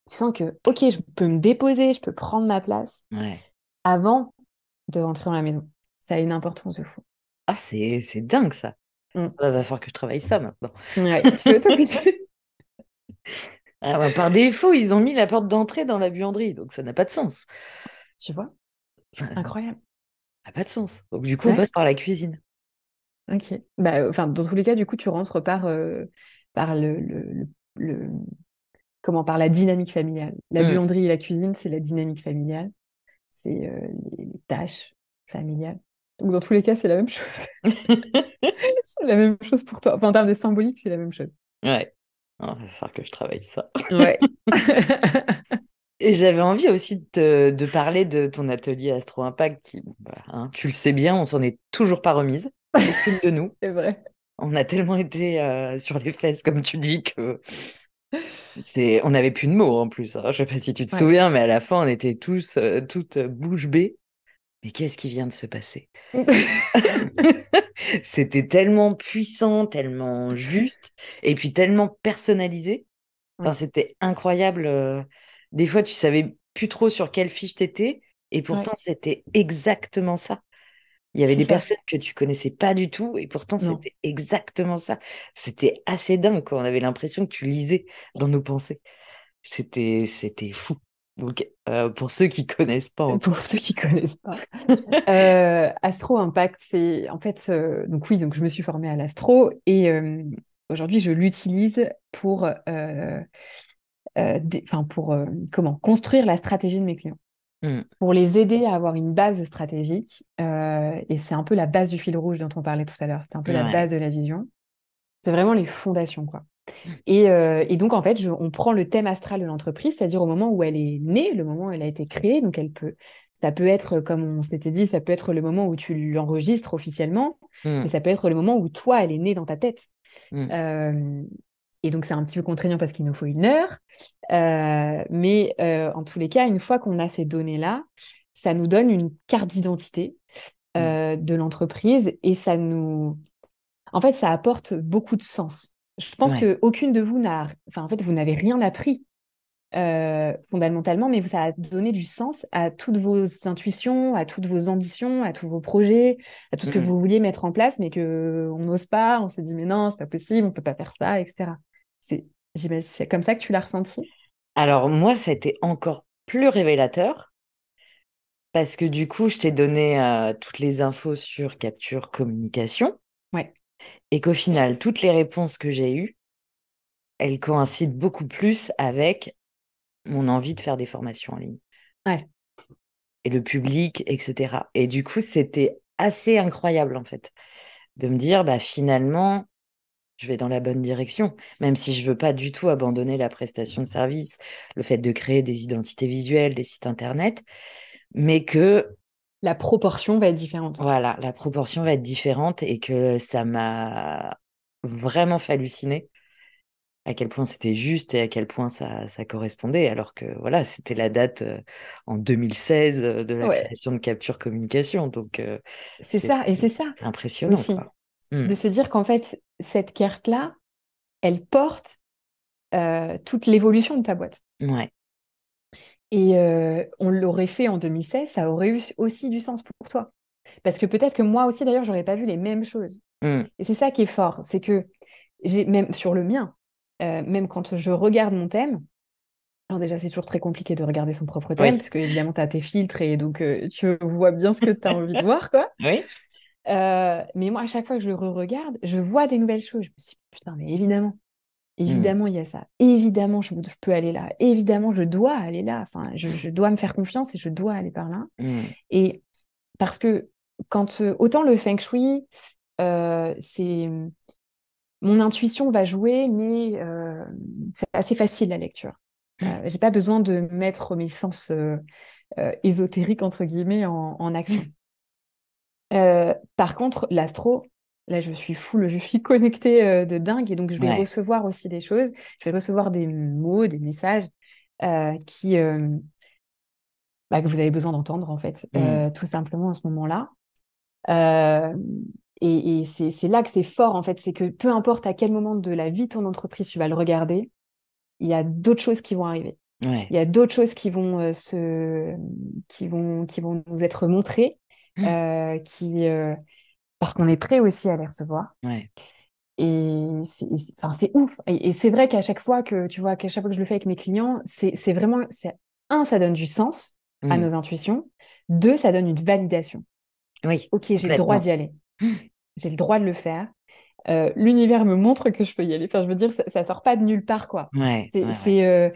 Tu sens que, ok, je peux me déposer, je peux prendre ma place Ouais. avant de rentrer dans la maison. Ça a une importance de fou. Ah, c'est dingue ça. Mm. Va falloir que je travaille ça maintenant. Ouais, tu veux t'obliger. Ah, bah, par défaut, ils ont mis la porte d'entrée dans la buanderie, donc ça n'a pas de sens. Tu vois? Ça Incroyable. n'a pas de sens. Donc du coup, on Ouais, passe par la cuisine. ok. Bah, enfin, dans tous les cas, du coup, tu rentres par comment, par la dynamique familiale. La Hmm. buanderie et la cuisine, c'est la dynamique familiale. C'est les tâches familiales. Donc, dans tous les cas, c'est la même chose. C'est la même chose pour toi. Enfin, en termes de symbolique, c'est la même chose. Ouais. Ah, va falloir que je travaille ça. Ouais. Et j'avais envie aussi de parler de ton atelier Astro Impact qui, bon, bah, hein, tu le sais bien, on s'en est toujours pas remise. Aucune de nous. C'est vrai. On a tellement été sur les fesses, comme tu dis, que on n'avait plus de mots en plus, hein. Je sais pas si tu te Ouais. souviens, mais à la fin, on était tous toutes bouche bée. Mais qu'est-ce qui vient de se passer? C'était tellement puissant, tellement juste, et puis tellement personnalisé. Enfin, Ouais. c'était incroyable. Des fois, tu savais plus trop sur quelle fiche t'étais, et Ouais. pourtant, c'était exactement ça. Il y avait C'est des ça. personnes que tu connaissais pas du tout, et pourtant, Non. c'était exactement ça. C'était assez dingue, quoi. On avait l'impression que tu lisais dans nos pensées. C'était fou. Donc, pour ceux qui connaissent pas Pour encore. ceux qui connaissent pas. Astro Impact, c'est en fait donc oui, donc je me suis formée à l'astro et aujourd'hui je l'utilise pour enfin pour comment construire la stratégie de mes clients, Hmm. pour les aider à avoir une base stratégique et c'est un peu la base du fil rouge dont on parlait tout à l'heure. C'est un peu la Ouais. base de la vision. C'est vraiment les fondations quoi. Et donc, en fait, on prend le thème astral de l'entreprise, c'est-à-dire au moment où elle est née, le moment où elle a été créée. Donc, ça peut être, comme on s'était dit, ça peut être le moment où tu l'enregistres officiellement, Hmm. mais ça peut être le moment où toi, elle est née dans ta tête. Hmm. Euh, et donc, c'est un petit peu contraignant parce qu'il nous faut 1 heure. Mais en tous les cas, une fois qu'on a ces données-là, ça nous donne une carte d'identité Hmm. de l'entreprise et en fait, ça apporte beaucoup de sens. Je pense Ouais. que aucune de vous enfin, en fait, vous n'avez rien appris fondamentalement, mais ça a donné du sens à toutes vos intuitions, à toutes vos ambitions, à tous vos projets, à tout ce que Hmm. vous vouliez mettre en place, mais que on n'ose pas. On se dit mais non, c'est pas possible, on peut pas faire ça, etc. C'est, j'imagine, c'est comme ça que tu l'as ressenti? Alors, moi, ça a été encore plus révélateur parce que du coup, je t'ai donné toutes les infos sur capture communication Ouais, et qu'au final, toutes les réponses que j'ai eues, elles coïncident beaucoup plus avec mon envie de faire des formations en ligne ouais, et le public, etc. Et du coup, c'était assez incroyable en fait de me dire, bah finalement, je vais dans la bonne direction, même si je veux pas du tout abandonner la prestation de service, le fait de créer des identités visuelles, des sites internet, mais que la proportion va être différente. voilà, la proportion va être différente et que ça m'a vraiment fait halluciner à quel point c'était juste et à quel point ça correspondait, alors que voilà, c'était la date en 2016 de la Ouais, création de Capture Communication, donc c'est c'est ça, et c'est ça impressionnant, aussi. quoi. C'est Hmm. de se dire qu'en fait, cette carte-là, elle porte toute l'évolution de ta boîte. Ouais. Et on l'aurait fait en 2016, ça aurait eu aussi du sens pour toi. Parce que peut-être que moi aussi, d'ailleurs, j'aurais pas vu les mêmes choses. Hmm. Et c'est ça qui est fort, c'est que même sur le mien, même quand je regarde mon thème, alors déjà, c'est toujours très compliqué de regarder son propre thème, Oui. parce que évidemment, tu as tes filtres et donc tu vois bien ce que tu as envie de voir, quoi. Oui. Mais moi, à chaque fois que je le re-regarde, je vois des nouvelles choses. Je me dis, putain, mais évidemment. Hmm. Évidemment, il y a ça. Évidemment, je peux aller là. Évidemment, je dois aller là. Enfin, je dois me faire confiance et je dois aller par là. Hmm. Et parce que quand autant le feng shui, c'est mon intuition va jouer, mais c'est assez facile la lecture. J'ai pas besoin de mettre mes sens ésotériques entre guillemets en action. Par contre, l'astro. Là, je suis connectée de dingue et donc je vais Ouais. recevoir aussi des choses. Je vais recevoir des mots, des messages qui, bah, que vous avez besoin d'entendre en fait, Mm. tout simplement à ce moment-là. Euh, et c'est là que c'est fort en fait, c'est que peu importe à quel moment de la vie de ton entreprise tu vas le regarder, il y a d'autres choses qui vont arriver. Ouais. Il y a d'autres choses qui vont nous être montrées, Mm. qui, parce qu'on est prêt aussi à les recevoir. Ouais. Enfin, c'est ouf. Et c'est vrai qu'à chaque fois que, tu vois, qu'à chaque fois que je le fais avec mes clients, c'est vraiment, un, ça donne du sens à Mm. nos intuitions. Deux, ça donne une validation. Oui, Ok, j'ai le droit complètement. d'y aller. J'ai le droit de le faire. L'univers me montre que je peux y aller. Enfin, je veux dire, ça sort pas de nulle part, quoi. Ouais, C'est, ouais, ouais. c'est, euh,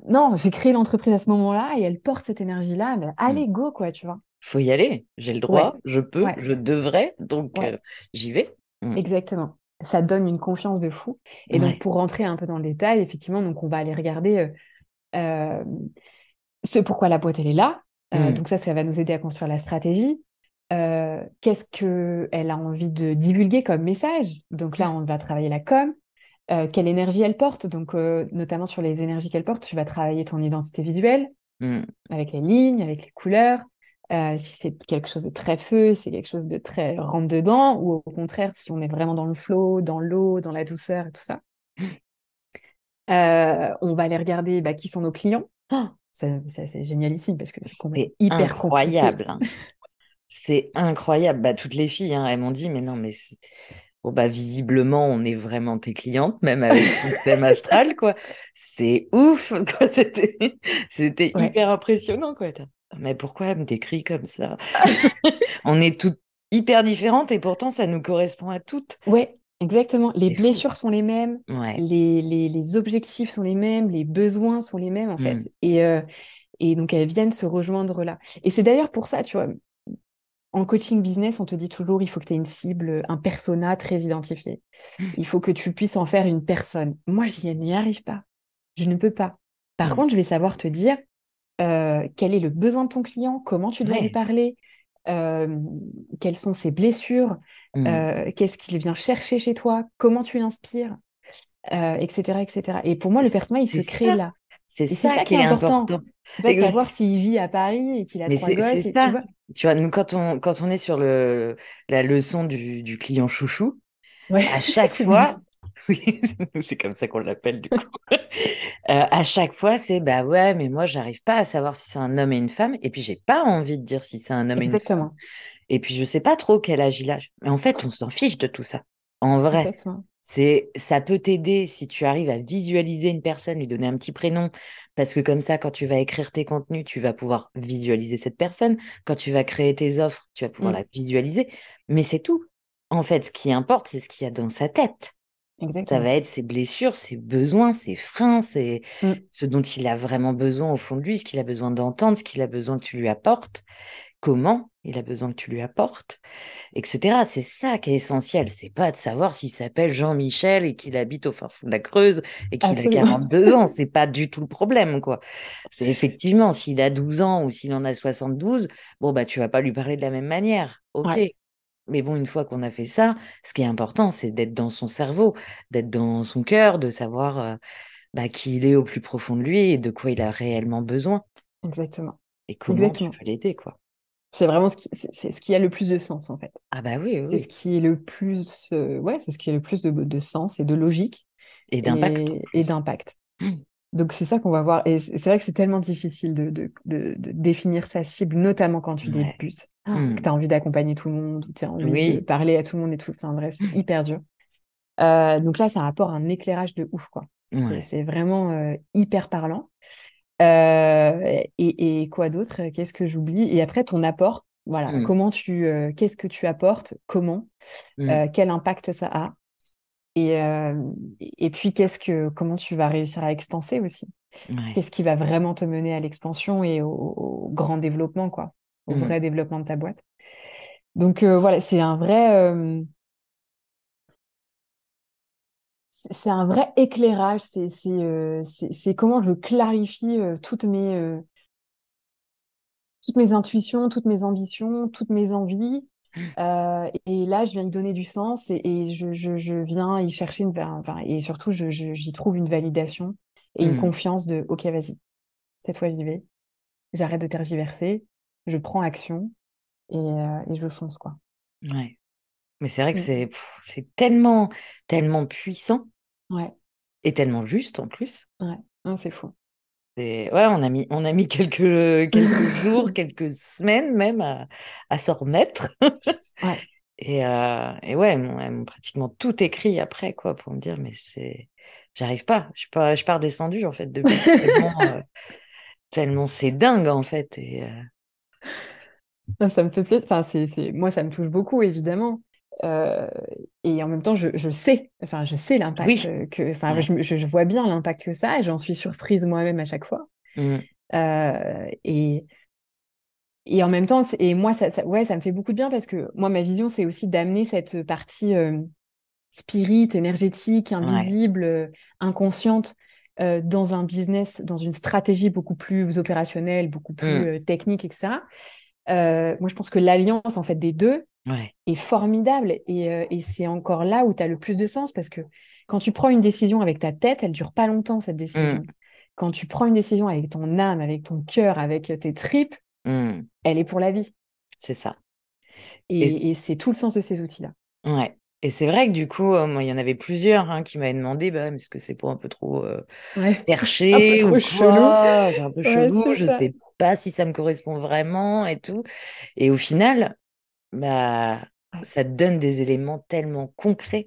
Non, j'ai créé l'entreprise à ce moment-là et elle porte cette énergie-là. Mais Mm. allez, go, quoi, tu vois. Faut y aller. J'ai le Ouais, droit, je peux, ouais, je devrais, donc ouais, j'y vais. Mm. exactement. Ça donne une confiance de fou. Et donc, Ouais. pour rentrer un peu dans le détail, effectivement, donc on va aller regarder euh, ce pourquoi la boîte, elle est là. Mm. Donc ça va nous aider à construire la stratégie. Qu'est-ce qu'elle a envie de divulguer comme message? Donc là, on va travailler la com. Quelle énergie elle porte? Donc, notamment sur les énergies qu'elle porte, tu vas travailler ton identité visuelle Mm. avec les lignes, avec les couleurs. Si c'est quelque chose de très feu, c'est quelque chose de très rentre-dedans, ou au contraire, si on est vraiment dans le flow, dans l'eau, dans la douceur et tout ça. On va aller regarder bah, qui sont nos clients. C'est génialissime parce que c'est quand même C'est hyper compliqué. incroyable, hein. C'est incroyable. Bah, toutes les filles, hein, elles m'ont dit, mais non, mais bon, bah, visiblement, on est vraiment tes clientes, même avec ton thème C'est ça. astral, quoi. C'est ouf, quoi. C'était Ouais, hyper impressionnant, quoi. Mais pourquoi elle me décrit comme ça? On est toutes hyper différentes et pourtant, ça nous correspond à toutes. ouais, exactement. Les C'est fou. blessures sont les mêmes, Ouais. les objectifs sont les mêmes, les besoins sont les mêmes en Mm. fait. Et donc elles viennent se rejoindre là. Et c'est d'ailleurs pour ça, tu vois, en coaching business, on te dit toujours, il faut que tu aies une cible, un persona très identifié. Il faut que tu puisses en faire une personne. Moi, n'y arrive pas. Je ne peux pas. Par Mm. contre, je vais savoir te dire quel est le besoin de ton client, comment tu dois lui Ouais. parler, euh, quelles sont ses blessures, Mm. qu'est-ce qu'il vient chercher chez toi, comment tu l'inspires, etc., etc. Et pour moi, le personnage, il C'est se crée ça. là. C'est Et c'est ça ça qui qui est est important. important. C'est pas de savoir s'il vit à Paris et qu'il a Mais trois c'est gosses, et tu ça. vois. Tu vois, nous, quand on est sur la leçon du client chouchou, Ouais, à chaque c'est mignon. fois, oui, c'est comme ça qu'on l'appelle du coup. À chaque fois, c'est bah ouais, mais moi, j'arrive pas à savoir si c'est un homme et une femme. Et puis, j'ai pas envie de dire si c'est un homme et une femme. Exactement. Et puis, je sais pas trop quel âge il a. Mais en fait, on s'en fiche de tout ça. En vrai, Exactement. ça peut t'aider si tu arrives à visualiser une personne, lui donner un petit prénom, parce que comme ça, quand tu vas écrire tes contenus, tu vas pouvoir visualiser cette personne. Quand tu vas créer tes offres, tu vas pouvoir Mm, la visualiser. Mais c'est tout. En fait, ce qui importe, c'est ce qu'il y a dans sa tête. Ça va exactement. être ses blessures, ses besoins, ses freins, c'est Mm, ce dont il a vraiment besoin au fond de lui, ce qu'il a besoin d'entendre, ce qu'il a besoin que tu lui apportes, comment il a besoin que tu lui apportes, etc. C'est ça qui est essentiel. C'est pas de savoir s'il s'appelle Jean-Michel et qu'il habite au fin fond de la Creuse et qu'il a absolument. 42 ans. C'est pas du tout le problème, quoi. C'est effectivement, s'il a 12 ans ou s'il en a 72, bon, bah, tu vas pas lui parler de la même manière. OK. Ouais, Mais bon, une fois qu'on a fait ça, ce qui est important, c'est d'être dans son cerveau, d'être dans son cœur, de savoir bah, qui il est au plus profond de lui et de quoi il a réellement besoin exactement. et comment tu Exactement. peux l'aider, quoi. C'est vraiment c'est ce qui a le plus de sens, en fait. Ah bah oui, oui, C'est ce oui. qui est le plus, ouais, c'est ce qui est le plus de sens et de logique Et d'impact en et plus. d'impact. Donc c'est ça qu'on va voir. Et c'est vrai que c'est tellement difficile de définir sa cible, notamment quand tu Ouais. débutes, que Hmm. tu as envie d'accompagner tout le monde, ou tu as envie de Oui. parler à tout le monde et tout. Enfin bref, c'est hyper dur. Donc là, ça apporte un éclairage de ouf, quoi. Ouais. C'est vraiment hyper parlant. Et quoi d'autre? Qu'est-ce que j'oublie? Et après, ton apport. Voilà, Hmm. qu'est-ce que tu apportes? Comment? Hmm. Quel impact ça a? Et puis, comment tu vas réussir à expanser aussi? Ouais. Qu'est-ce qui va vraiment te mener à l'expansion et au grand développement, quoi, au Hmm. vrai développement de ta boîte. Donc voilà, c'est un vrai éclairage. C'est comment je clarifie toutes mes intuitions, toutes mes ambitions, toutes mes envies. Et là, je viens y donner du sens et je viens y chercher enfin, et surtout, j'y trouve une validation et une Mm. confiance de, OK, vas-y, cette fois, j'y vais. J'arrête de tergiverser, je prends action et je fonce, quoi. Ouais. Mais c'est vrai que Mm. c'est tellement, tellement puissant Ouais, et tellement juste en plus. ouais, non, c'est fou. Ouais, on a mis quelques jours, quelques semaines même à s'en remettre. Ouais. Et ouais, elles m'ont pratiquement tout écrit après, quoi, pour me dire, mais j'arrive pas. Je suis pas redescendue, en fait, depuis. Tellement c'est dingue, en fait. Ça me fait plaisir. Enfin, moi, ça me touche beaucoup, évidemment. Euh, et en même temps, je sais l'impact Oui. enfin, Ouais. je vois bien l'impact que ça a et j'en suis surprise moi-même à chaque fois. Mm. Euh, et, et en même temps, et moi, ouais, ça me fait beaucoup de bien parce que moi, ma vision, c'est aussi d'amener cette partie spirit, énergétique, Ouais. invisible, inconsciente, dans un business, dans une stratégie beaucoup plus opérationnelle, beaucoup plus Mm. technique, etc. Moi, je pense que l'alliance, en fait, des deux Ouais. est formidable et c'est encore là où tu as le plus de sens parce que quand tu prends une décision avec ta tête, elle dure pas longtemps, cette Mm. décision. Quand tu prends une décision avec ton âme, avec ton cœur, avec tes tripes, Mm. elle est pour la vie. C'est ça. Et, Et c'est tout le sens de ces outils-là. ouais. Et c'est vrai que du coup, moi, il y en avait plusieurs hein, qui m'avaient demandé, bah, est-ce que c'est pas un peu trop Ouais, un peu perché ou trop chelou. quoi? C'est un peu Ouais, chelou, c'est je ça. sais pas si ça me correspond vraiment et tout. Et au final, bah, Ouais. ça te donne des éléments tellement concrets.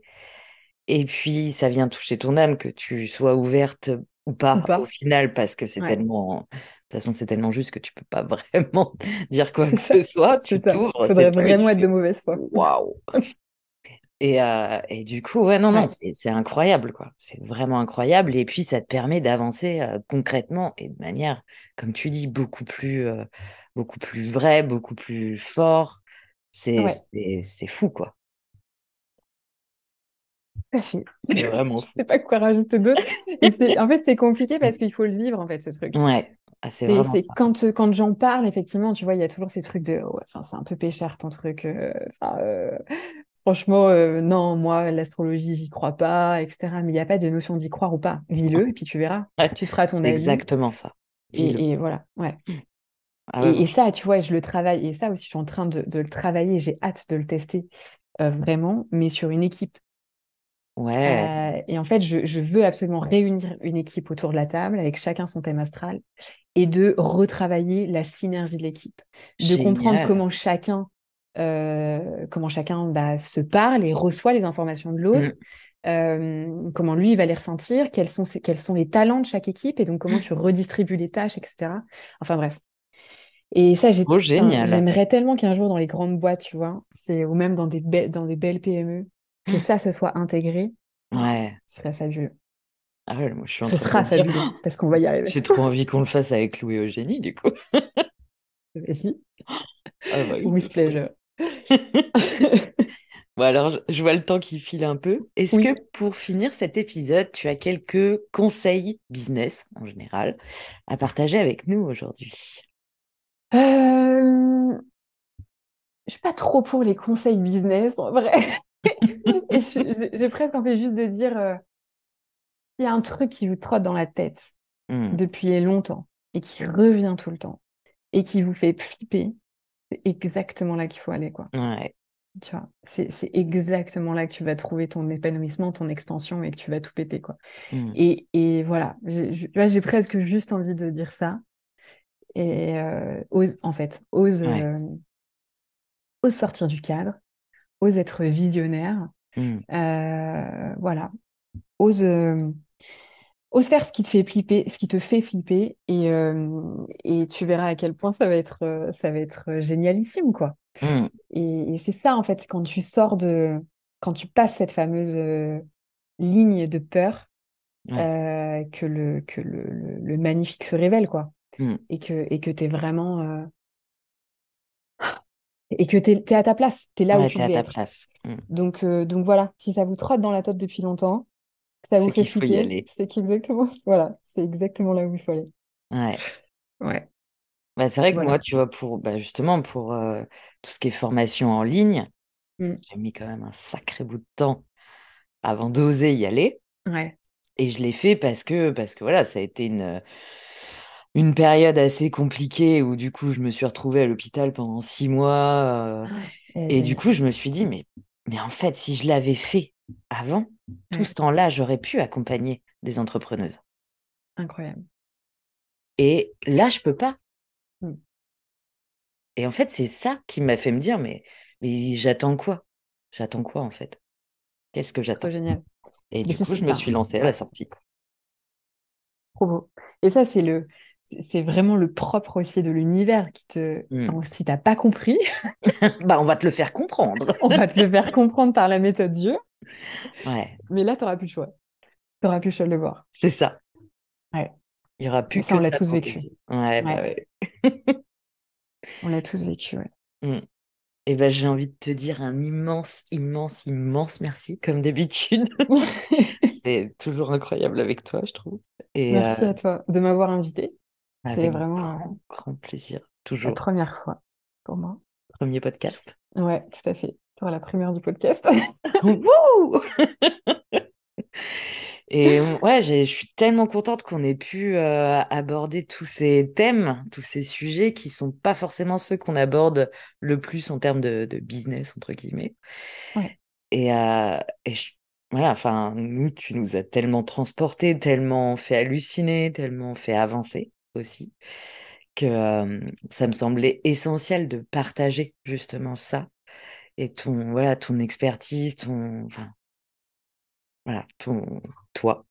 Et puis, ça vient toucher ton âme, que tu sois ouverte ou Ou pas, au pas. final, parce que c'est Ouais, tellement. De toute façon, c'est tellement juste que tu peux pas vraiment dire quoi c'est que ce ça. soit. C'est Tu ça. t'ouvres, c'est Faudrait tout, et tu vraiment être de fais mauvaise foi. waouh! Et du coup, ouais, non, non, Ouais, c'est incroyable, quoi. C'est vraiment incroyable. Et puis, ça te permet d'avancer concrètement et de manière, comme tu dis, beaucoup plus vraie, beaucoup plus fort. C'est ouais. c'est fou, quoi. Tout à fait. C'est vraiment Je fou. sais pas quoi rajouter d'autre. Et en fait, c'est compliqué parce qu'il faut le vivre, en fait, ce truc. Ouais, ah, c'est vraiment C'est ça. quand j'en parle, effectivement, tu vois, il y a toujours ces trucs de, ouais, enfin, c'est un peu péchard ton truc. Enfin, franchement, non, moi, l'astrologie, j'y crois pas, etc. Mais il n'y a pas de notion d'y croire ou pas. Vis-le et puis tu verras. Ouais, Tu te feras ton c'est avis exactement ça. Vis-le. et voilà. Ouais. Ah ouais, moi, Et ça, tu vois, je le travaille. Et ça aussi, je suis en train de le travailler. J'ai hâte de le tester vraiment, mais sur une équipe. ouais, Et en fait, je veux absolument réunir une équipe autour de la table avec chacun son thème astral et de retravailler la synergie de l'équipe, de comprendre génial. comment chacun bah, se parle et reçoit les informations de Mm. l'autre, comment lui il va les ressentir, quels sont les talents de chaque équipe et donc comment tu redistribues les tâches, etc. Enfin bref. Et ça, Trop génial. j'aimerais tellement qu'un jour dans les grandes boîtes, tu vois, ou même dans dans des belles PME, que ça se soit intégré. Oh, Ouais. ce serait fabuleux. Ah ouais, moi, je suis en Ce train de me sera dire, fabuleux parce qu'on va y arriver. j'ai trop envie qu'on le fasse avec Louis Eugénie, du coup. Et si, Ah bah oui, de with fou. pleasure. Bon, alors, je vois le temps qui file un peu. Est-ce Oui. que pour finir cet épisode, tu as quelques conseils business en général à partager avec nous aujourd'hui? Euh, je suis pas trop pour les conseils business, en vrai. Et j'ai presque envie juste de dire, il y a un truc qui vous trotte dans la tête Hmm. depuis longtemps et qui revient tout le temps et qui vous fait flipper, c'est exactement là qu'il faut aller, quoi. Ouais. Tu vois, c'est exactement là que tu vas trouver ton épanouissement, ton expansion et que tu vas tout péter, quoi. Hmm. Et voilà, tu vois, j'ai presque juste envie de dire ça. Et ose, en fait, Ouais. ose sortir du cadre, ose être visionnaire, Hmm. voilà, ose, ose faire ce qui te fait flipper, ce qui te fait flipper, et tu verras à quel point ça va être génialissime, quoi. Hmm. Et c'est ça, en fait, quand tu passes cette fameuse ligne de peur, Ouais. le magnifique se révèle, quoi. Hmm. Et que t'es vraiment, et que t'es à ta place, t'es là où Ouais, tu t'es à devais ta être. place. Hmm. Donc voilà, si ça vous trotte dans la tête depuis longtemps, que ça vous C'est fait qu'il faut y flipper, aller. c'est qu'exactement, voilà, c'est exactement là où il faut aller. Ouais. Ouais. Bah, c'est vrai que moi, Voilà. tu vois, justement, pour tout ce qui est formation en ligne, Mm. j'ai mis quand même un sacré bout de temps avant d'oser y aller. Ouais. Et je l'ai fait parce que voilà, ça a été une période assez compliquée où du coup, je me suis retrouvée à l'hôpital pendant 6 mois. Et du Aïe, coup, je me suis dit, mais en fait, si je l'avais fait avant, tout ouais. ce temps-là, j'aurais pu accompagner des entrepreneuses. Incroyable. Et là, je peux pas. Mm. Et en fait, c'est ça qui m'a fait me dire, mais j'attends quoi? J'attends quoi en fait? Qu'est-ce que Trop j'attends? génial. Et Mais du coup, je me enfin, suis lancée à la sortie, quoi. trop beau. Et ça, c'est vraiment le propre aussi de l'univers Hmm. si t'as pas compris, Bah, on va te le faire comprendre. on va te le faire comprendre par la méthode Dieu. Ouais, Mais là, t'auras plus le choix. T'auras plus le choix de le voir. c'est ça. Ouais. Il n'y aura Mais plus ça, on que l'a ça tous devant tes vécu. yeux. Ouais, bah Ouais. ouais. On l'a tous vécu, ouais. Hmm. Et ben, j'ai envie de te dire un immense, immense, immense merci, comme d'habitude. C'est toujours incroyable avec toi, je trouve. Et Merci à toi de m'avoir invité. C'est avec vraiment grand, grand plaisir, la toujours. première fois pour moi. Premier podcast. Ouais, tout à fait. Tu auras la primeur du podcast. Wouh! Et ouais, je suis tellement contente qu'on ait pu aborder tous ces thèmes, tous ces sujets qui sont pas forcément ceux qu'on aborde le plus en termes de business, entre guillemets. Ouais. Et, voilà, enfin, nous, tu nous as tellement transportés, tellement fait halluciner, tellement fait avancer aussi, que ça me semblait essentiel de partager justement ça et voilà, ton expertise, enfin, voilà, toi.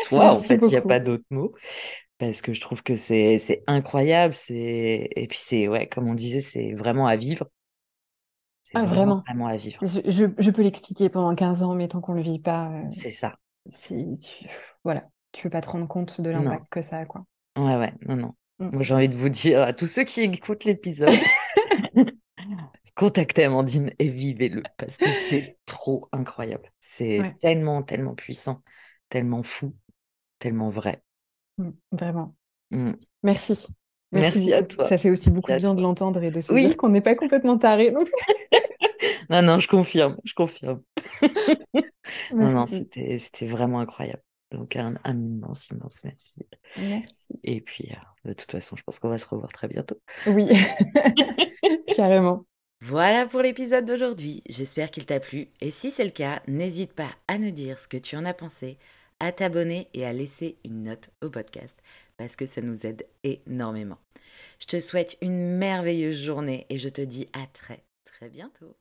Toi, en Merci fait, il n'y a pas beaucoup. d'autre mot, parce que je trouve que c'est incroyable, et puis c'est, ouais, comme on disait, c'est vraiment à vivre, c'est Ah, vraiment, vraiment. vraiment à vivre. Je peux l'expliquer pendant 15 ans, mais tant qu'on ne le vit pas, C'est ça. voilà, tu peux pas te rendre compte de Non, l'impact que ça a, quoi. ouais, ouais, non, non. Mm. Moi, j'ai envie de vous dire à tous ceux qui écoutent l'épisode, contactez Amandine et vivez-le, parce que c'est trop incroyable. C'est Ouais, tellement, tellement puissant, tellement fou, tellement vrai. vraiment. Mm. Merci. Merci Merci à beaucoup. toi. Ça fait aussi Merci beaucoup de à bien de toi. l'entendre et de se dire Oui, qu'on n'est pas complètement taré non plus. non, non, je confirme, je confirme. Non, non, Merci. c'était vraiment incroyable. Donc, un immense, immense merci. Merci. Et puis, de toute façon, je pense qu'on va se revoir très bientôt. Oui, carrément. Voilà pour l'épisode d'aujourd'hui. J'espère qu'il t'a plu. Et si c'est le cas, n'hésite pas à nous dire ce que tu en as pensé, à t'abonner et à laisser une note au podcast parce que ça nous aide énormément. Je te souhaite une merveilleuse journée et je te dis à très, très bientôt.